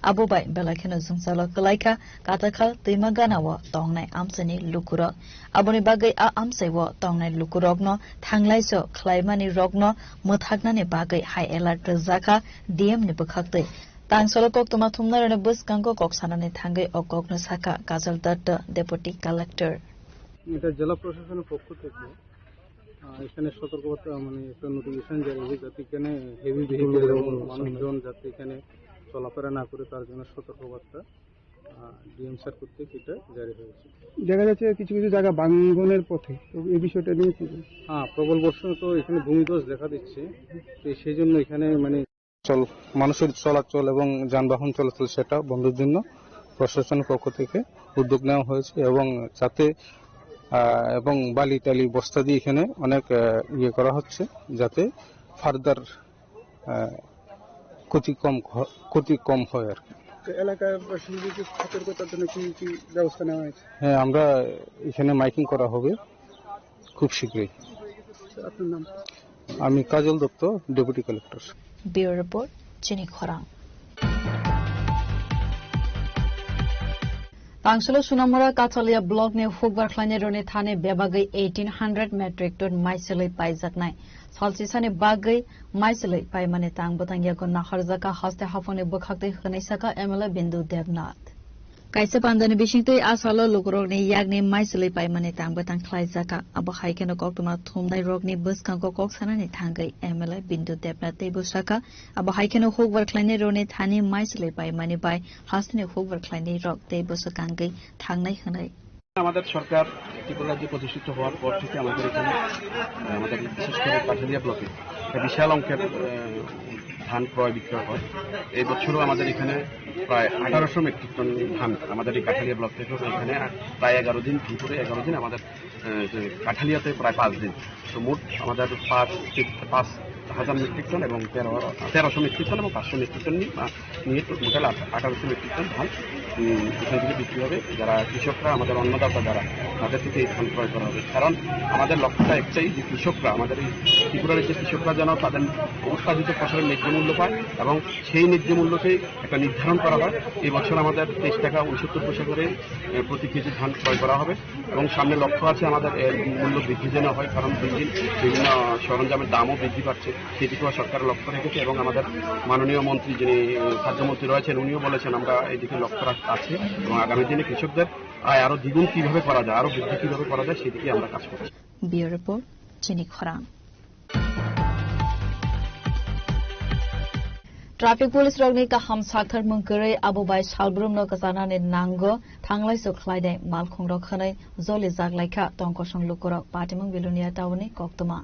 आबोबाय बेलाखेनो जोंसाला गलायखा काताखा दैमा गानावा तंनाय आमसनि लुकुरक आबनि बागै आ आमसाइव तंनाय लुकुरकनो थांलायसो ख्लाइमानि रगनो मोथागनानि बागै हाई एलार्ट रजाखा DM नि बखाक्तै तांसलो कक तुमा थुमनारने बस कांको कक सानानि थांगै अककनो साका काजल दत्त डेपुटी कालेक्टर। এটা জেলা প্রশাসনের পক্ষ থেকে এখানে সতর্কবার্তা মানে একটা নোটিফিকেশন জারি হয়েছে যাতে এখানে হেভি ভেহিকেল এবং মানুষজন যাতে এখানে চলাফেরা না করে তার জন্য সতর্কবার্তা DM স্যার কর্তৃক এটা জারি হয়েছে। দেখা যাচ্ছে কিছু কিছু জায়গা ভাঙনের পথে, তো এই বিষয়টা নিয়ে কি? হ্যাঁ, প্রবল বর্ষণ তো এখানে ভূমিধস দেখা দিচ্ছে, তো সেই জন্য এখানে মানে মানুষের চলাচল এবং যানবাহন চলাচল সেটা বন্ধের জন্য প্রশাসনের পক্ষ থেকে উদ্যোগ নেওয়া হয়েছে এবং যাতে এবং বালি টালি বস্তা দিয়ে এখানে অনেক ইয়ে করা হচ্ছে যাতে ফার্দার ক্ষতি কম হয় আর কি। এলাকাবাসীকে সতর্কতার জন্য কি কি ব্যবস্থা নেওয়া হয়েছে? হ্যাঁ, আমরা এখানে মাইকিং করা হবে খুব শীঘ্রই। আপনার নাম? আমি Kajal Dutta, deputy collector. Bureau report চিনি খরাং। तांसलो सुनामुरा काथलिया ब्लॉक ने हुकबार खलाने रोने थाने बेबागै 1800 मेट्रिक टन माइसलै पाइजाकनाय सालसिसाने बागै माइसलै पाइमाने तांग बतांगियाको नाखरजाका हस्ते हाफने बखाक्तै खनैसाका MLA बिन्दु देवनाथ काइसे पान्दने बिसिंतै आसालो लुकरोगने यागने माइसलै पाइमाने तांग बतां खलाइजाका अब हाइकेनो कक्तमा थुमनाय रोगने बसकांको कक्सानाने थांगै MLA बिन्दु देवनाथ तैबुसाका अब हाइकेनो हुकबार खलाने रोने थाने माइसलै पाइमाने बाय हास्ते हुकबार खलाने रोग तैबुसाकांगै थांनाय हनाय। আমাদের সরকার ত্রিপুরা রাজ্যে প্রতিষ্ঠিত হওয়ার পর থেকে আমাদের এখানে আমাদের বিশেষ করে কাঠালিয়া ব্লকে একটা বিশাল অঙ্কের ধান ক্রয় বিক্রয় হয়। এই বছরও আমাদের এখানে প্রায় 1800 মেট্রিক টন ধান আমাদের এই কাঠালিয়া ব্লক থেকে এখানে প্রায় 11 দিন, ভিতরে 11 দিন, আমাদের কাঠালিয়াতে প্রায় 5 দিন। তো মোট আমাদের 5,000 মেট্রিক টন এবং 1300 মেট্রিক টন এবং 500 মেট্রিক টন নিয়ে টোটাল 1800 মেট্রিক টন ধান এখান থেকে বিক্রি হবে। যারা কৃষকরা আমাদের অন্নদাতা যারা তাদের থেকে এই ধান ক্রয় করা হবে, কারণ আমাদের লক্ষ্যটা একটাই যে কৃষকরা, আমাদের এই ত্রিপুরার যে কৃষকরা যেন তাদের উৎপাদিত ফসলের ন্যায্য মূল্য পায় এবং সেই ন্যায্য মূল্যকেই একটা নির্ধারণ করা হয়। এই বছর আমাদের 23 টাকা 69 পয়সা করে প্রতি কেজি ধান ক্রয় করা হবে এবং সামনে লক্ষ্য আছে আমাদের এর মূল্য বৃদ্ধি যেন হয়, কারণ বিভিন্ন সরঞ্জামের দামও বৃদ্ধি পাচ্ছে, সেদিকেও সরকার লক্ষ্য রেখেছে এবং আমাদের মাননীয় মন্ত্রী যিনি খাদ্যমন্ত্রী রয়েছেন উনিও বলেছেন আমরা এইদিকে লক্ষ্য আছে এবং আগামী দিনে কৃষকদের আয় আরো দ্বিগুণ কিভাবে করা যায়, আরো বৃদ্ধি কিভাবে করা যায় সেদিকে আমরা কাজ করছি। ব্যুরো রিপোর্ট চিনিক খরাং। ट्राफिक पुलिस रगनि गाहाम साखर मंगरै आबुबाय सालब्रुमनो गजानानै नांगो थांलाय सुख्लायनाय मालखुंरक होनाय जलि जागलायखा तंकसं लुकुरक पाटिमं बिलुनिया टाउननि कक्तमा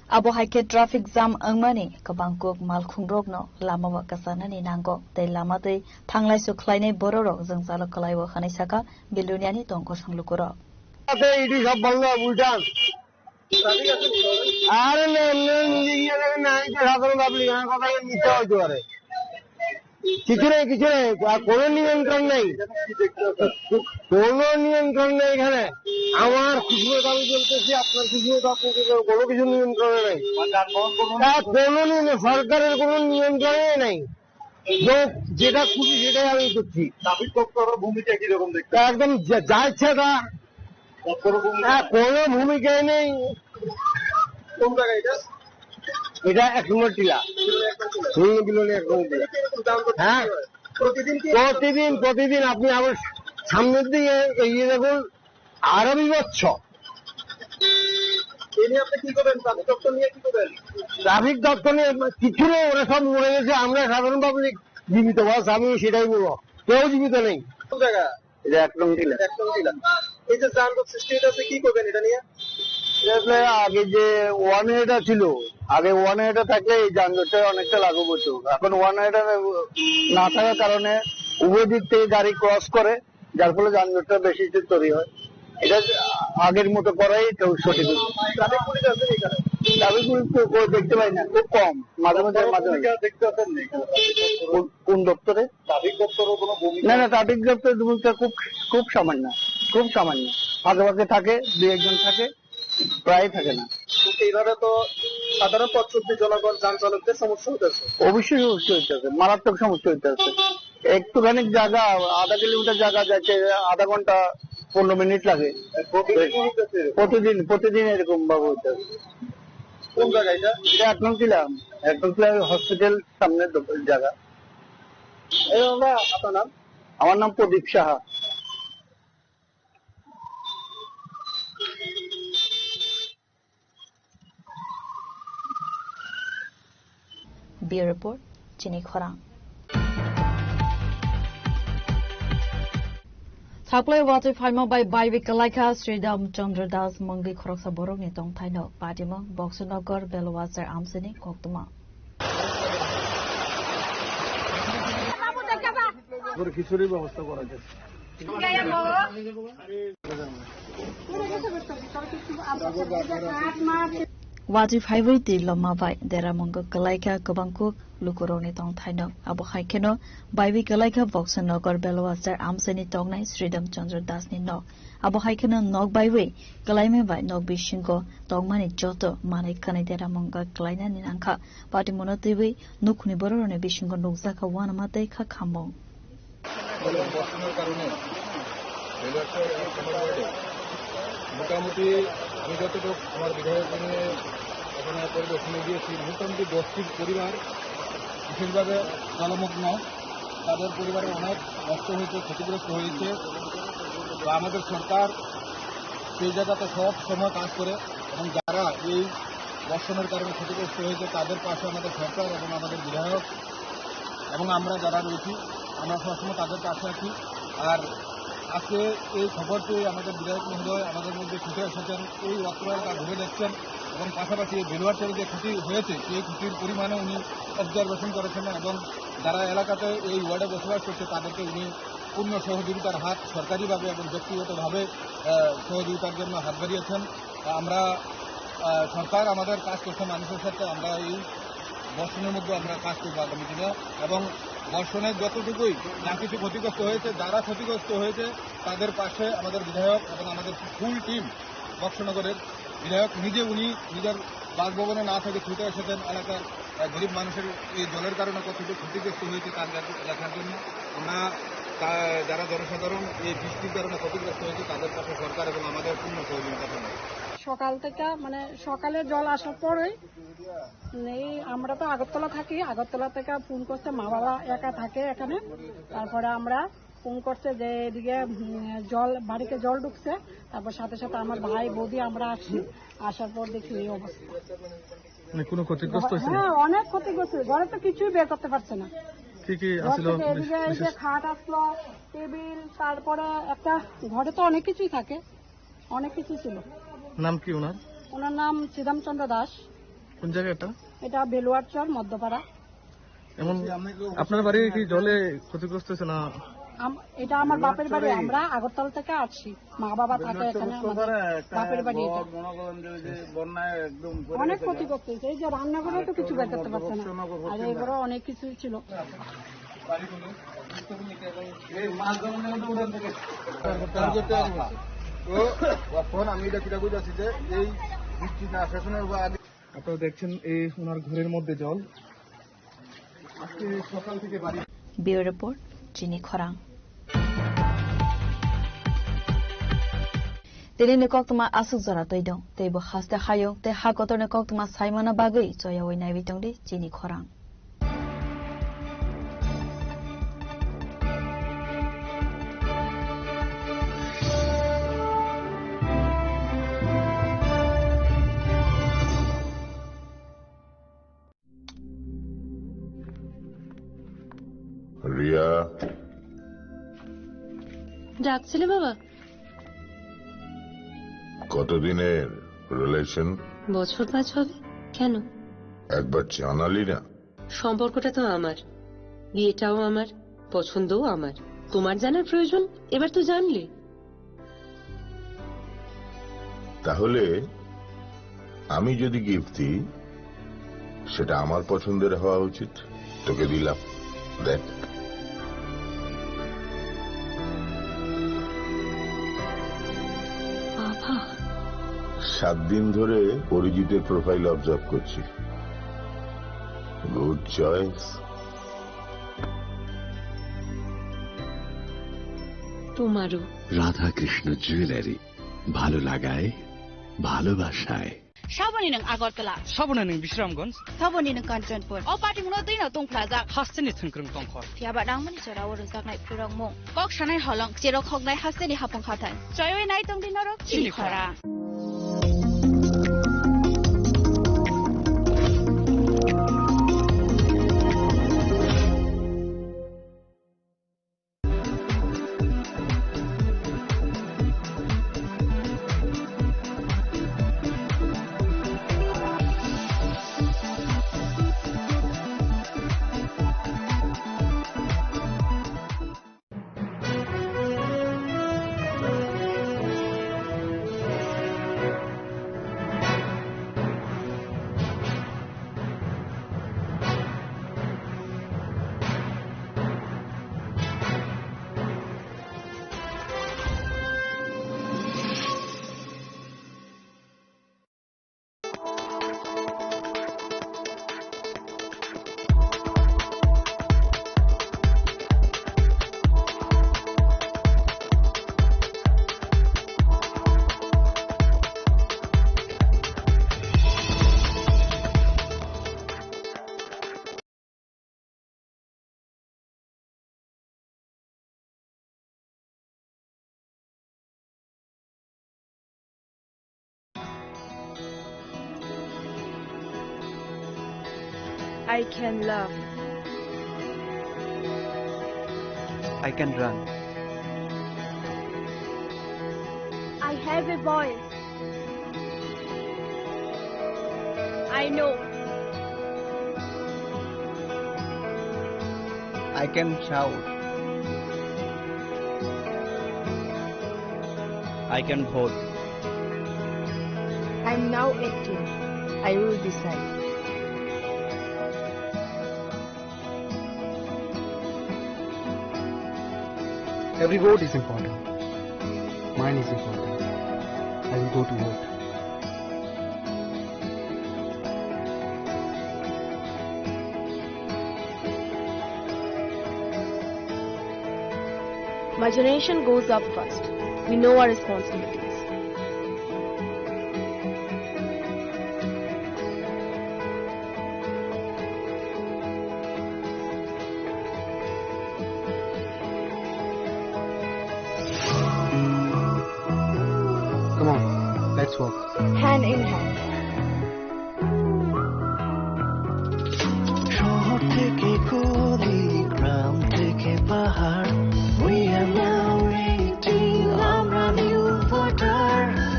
आबो हाइके ट्राफिक जाम अंगमानि गोबांकुक मालखुंरकनो लामावा गजानानै नांगो दै लामादै थांलाय सुख्लायनाय बररक जों जालक कलायव खानाय साका बिलुनियानि तंकसं लुकुरक আছে ইডি সব বন্ধ উল্টান আর নাই সাধারণ পাবলিক কথা মিথ্যা হইতে পারে, কিছু নেই কোনো নিয়ন্ত্রণ নেই, কোনো নিয়ন্ত্রণ নেই এখানে। আমার খুশিও দাবি চলতেছে, আপনার খুশিও কোনো কিছু নিয়ন্ত্রণে নেই, কোনো সরকারের কোনো নিয়ন্ত্রণে নেই। যেটা খুশি সেটাই আমি করছি। ট্রাফিক কর্তৃপক্ষের ভূমিকা কিরকম দেখতে একদম যা ইচ্ছা তা, কোনো ভূমিকাই নেই। কোন জায়গায় এটা 1 নম্বর টিলা, হ্যাঁ প্রতিদিন আপনি আবার সামনের দিকে এগিয়ে দেখুন আরো বিভৎস। আপনি কি করবেন? ট্রাফিক দপ্তর নিয়ে কি করবেন? ট্রাফিক দপ্তর নিয়ে কিছু নেই, ওরা সব মরে গেছে, আমরা সাধারণ পাবলিক জীবিত, বাস আমি সেটাই বলবো, কেউ জীবিত নেই। কোন জায়গা এটা? 1 নম্বর টিলা। এই যে যানজট সৃষ্টি হয়েছে কি করবেন এটা নিয়ে? আগে যে 1 ওয়েটা ছিল, আগে 1 ওয়েটা থাকলে এই যানজটটা অনেকটা লাঘব হতো। এখন 1 ওয়েটা না থাকার কারণে উভয় দিক থেকে গাড়ি ক্রস করে, যার ফলে যানজটটা বেশি তৈরি হয়। এটা আগের মতো করাই সঠিক। ট্রাফিক পুলিশ আছে এখানে? ট্রাফিক পুলিশ দেখতে পাই না, খুব কম, মাঝে মাঝে দেখতে পাচ্ছেন। কোন দপ্তরে? ট্রাফিক দপ্তরে কোনো ভূমিকা? না, ট্রাফিক দপ্তরের ভূমিকা খুব সামান্য, ফাঁকে ফাঁকে থাকে, 2-1 জন থাকে, প্রায় থাকে না। এইভাবে তো সাধারণ পথ চলতি জনগণ যান চালকদের সমস্যা হতেছে। অবশ্যই সমস্যা হইতেছে, মারাত্মক সমস্যা হইতেছে। একটুখানি জায়গা, 1/2 কিলোমিটার জায়গা যাচ্ছে 1/2 ঘন্টা 15 মিনিট লাগে প্রতিদিন এরকম ভাবে হইতেছে। কোন জায়গা এটা? 1 নম্বর টিলা হসপিটাল সামনের জায়গা। আপনার নাম? আমার নাম প্রদীপ সাহা। ব্যুরো রিপোর্ট চিনিক খরাং। साप्लाय वाचे फाइमा बाय बाइबे कलाइका श्रीराम चंद्र दास मंगली खरकसा बरकनि तंथाइनो पाटिमा बक्सनगर बेलवासर आमसेनि कक्तमा খিচুড়ির ব্যবস্থা করা যায়। वाजी फाइबै ति लम्मा बाय देरा मंग कलाइका गोबांकुक लुकुरौनि तंथाइनो आबो हाइकेनो बाइबे कलाइका बक्सनगर बेलवासर आमसेनि तंगनाय श्रीराम चंद्र दासनि नक आबो हाइकेनो नक बाइबे कलाइमे बाय नक बिसिंगो तंगमानि जतो माने खानै देरा मंग कलाइनानि नांखा पार्टी मनतिबै नुखनि बररने बिसिंगो नुकजाका वाना माते खा खामो বর্ষণের কারণে মোটামুটি আমি যতটুকু আমার বিধায়ক নিয়ে ওখানে পরিদর্শনে গিয়েছি, মোটামুটি 10টি পরিবার বিশেষভাবে জলমগ্ন, তাদের পরিবারে অনেক নষ্ট হয়েছে, ক্ষতিগ্রস্ত হয়েছে। তো আমাদের সরকার সেই জায়গাতে সব সময় কাজ করে এবং যারা এই বর্ষণের কারণে ক্ষতিগ্রস্ত হয়েছে তাদের পাশে আমাদের সরকার এবং আমাদের বিধায়ক এবং আমরা যারা রয়েছি আমরা সবসময় তাদের পাশে আছি। আর আজকে এই খবরটি আমাদের বিধায়ক মহোদয় আমাদের মধ্যে ছুটে এসেছেন, এই অত্র এলাকা ঘুরে দেখছেন এবং পাশাপাশি এই বেলুয়ারচরে যে ক্ষতি হয়েছে সেই ক্ষতির পরিমাণে উনি অবজারভেশন করেছেন এবং যারা এলাকাতে এই ওয়ার্ডে বসবাস করছে তাদেরকে উনি পূর্ণ সহযোগিতার হাত সরকারিভাবে এবং ব্যক্তিগতভাবে সহযোগিতার জন্য হাত বাড়িয়েছেন। আমরা সরকার আমাদের কাজ করছে মানুষের সাথে, আমরা এই বর্ষণের মধ্যে আমরা কাজ করবো আগামী দিনে এবং বর্ষণের যতটুকুই যা কিছু ক্ষতিগ্রস্ত হয়েছে, যারা ক্ষতিগ্রস্ত হয়েছে তাদের পাশে আমাদের বিধায়ক এবং আমাদের ফুল টিম, বক্সনগরের বিধায়ক নিজে উনি নিজের বাসভবনে না থেকে ছুটে এসেছেন এলাকার গরিব মানুষের এই জলের কারণে কতটুকু ক্ষতিগ্রস্ত হয়েছে তার দেখার জন্য আমরা যারা জনসাধারণ এই বৃষ্টির কারণে ক্ষতিগ্রস্ত হয়েছে তাদের পাশে সরকার এবং আমাদের পূর্ণ সহযোগিতা জানাই। সকাল থেকে সকালে জল আসার পরে আমরা তো আগরতলা থাকি, আগরতলা থেকে ফোন করছে, মা বাবা একা থাকে এখানে। তারপরে আমরা ফোন করছে যে এদিকে জল বাড়িতে জল ঢুকছে। তারপর সাথে সাথে আমার ভাই বৌদি আমরা আসি, আসার পর দেখি এই অবস্থা। কোনো ক্ষতিগ্রস্ত হয়েছে? হ্যাঁ, অনেক ক্ষতিগ্রস্ত। ঘরে তো কিছুই বের করতে পারছে না। কি কি আসলো? এদিকে এই যে খাট আসলো, টেবিল, তারপরে একটা ঘরে তো অনেক কিছুই থাকে, অনেক কিছু ছিল। নাম কি ওনার? ওনার নাম শ্রীরামচন্দ্র দাস। কোন জায়গা এটা? এটা বেলুয়ারচর মধ্যপাড়া। এমন আপনার বাড়ি কি জলে ক্ষতিগ্রস্ত হয়েছে না? এটা আমার বাপের বাড়ি, আমরা আগরতলা থেকে আসছি, মা বাবা থাকে এখানে, বাপের বাড়ি। অনেক ক্ষতিগ্রস্ত হয়েছে, এই যে রান্নাঘরে তো কিছু বের করতে পারছে না, আর এবারে অনেক কিছু ছিল। আপনারা দেখছেন এই ওনার ঘরের মধ্যে জল। আজকে সকাল থেকে বাড়ি। ব্যুরো রিপোর্ট, জিনি খরাং। Dini koktuma asuk zara toidong, teibo haste hayong, te hakotone koktuma saimana bagui, joyawai naibitong di jini khorang. Riya, ডাকছিলে বাবা? কতদিনের রিলেশন? বছর 5 হবে। কেন? একবার জানালি না? সম্পর্কটা তো আমার, বিয়েটাও আমার, পছন্দও আমার। তোমার জানার প্রয়োজন এবার তো জানলে। তাহলে আমি যদি গিফট দিই সেটা আমার পছন্দের হওয়া উচিত। তোকে দিলাম, দেখ। বাবা, 7 দিন ধরে অরিজিতের প্রোফাইল অবজার্ভ করছি। Good choice. তোমারও। রাধা কৃষ্ণ জুয়েলারি, ভালো লাগায় ভালোবাসায়। Shaboninang Agartala, Shaboninang Bishramganj, Shaboninang Kanchanpur, O Party Munodino Tungplaza, Hasteni Thinkrung Tongkhor, Fiaba Dangmani Chara Waruzak Night Purong Mong, Kok Shanai Holong, Zero Kognai Hasteni Hapong Hatan, Joy Night Tong Dinoro, Chilikhara. I can love. I can run. I have a voice. I know. I can shout. I can vote. I'm now 18. I will decide. Every vote is important. Mine is important. I will go to vote. My generation goes up first. We know our responsibilities. Come on, let's walk. Hand in hand. শহর থেকে গলি, গ্রাম থেকে পাহাড়, we are now waiting, আমরা new voter.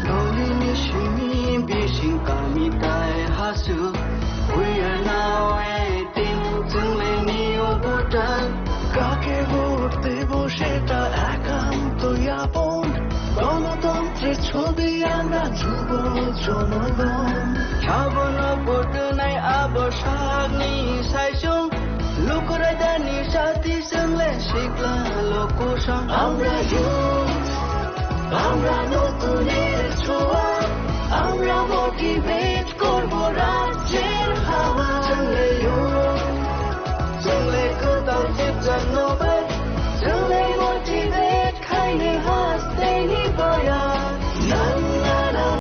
গলি মিশিনি বেশি কামিতায় হাসু, we are now waiting, চলে new voter. কাকে ভোট দেব সেটা একান্তই আপন, গণতন্ত্রের ছবি আমরা যুব জনগণ. সাবন ভোট নাই আবসাগনি সাইসুং, লুকুরাদানি সাথী সঙ্গে শিখলা লোকসং. আমরা youth, আমরা নতুনের ছোঁয়া, আমরা মোটিভেট করবো রাজ্যে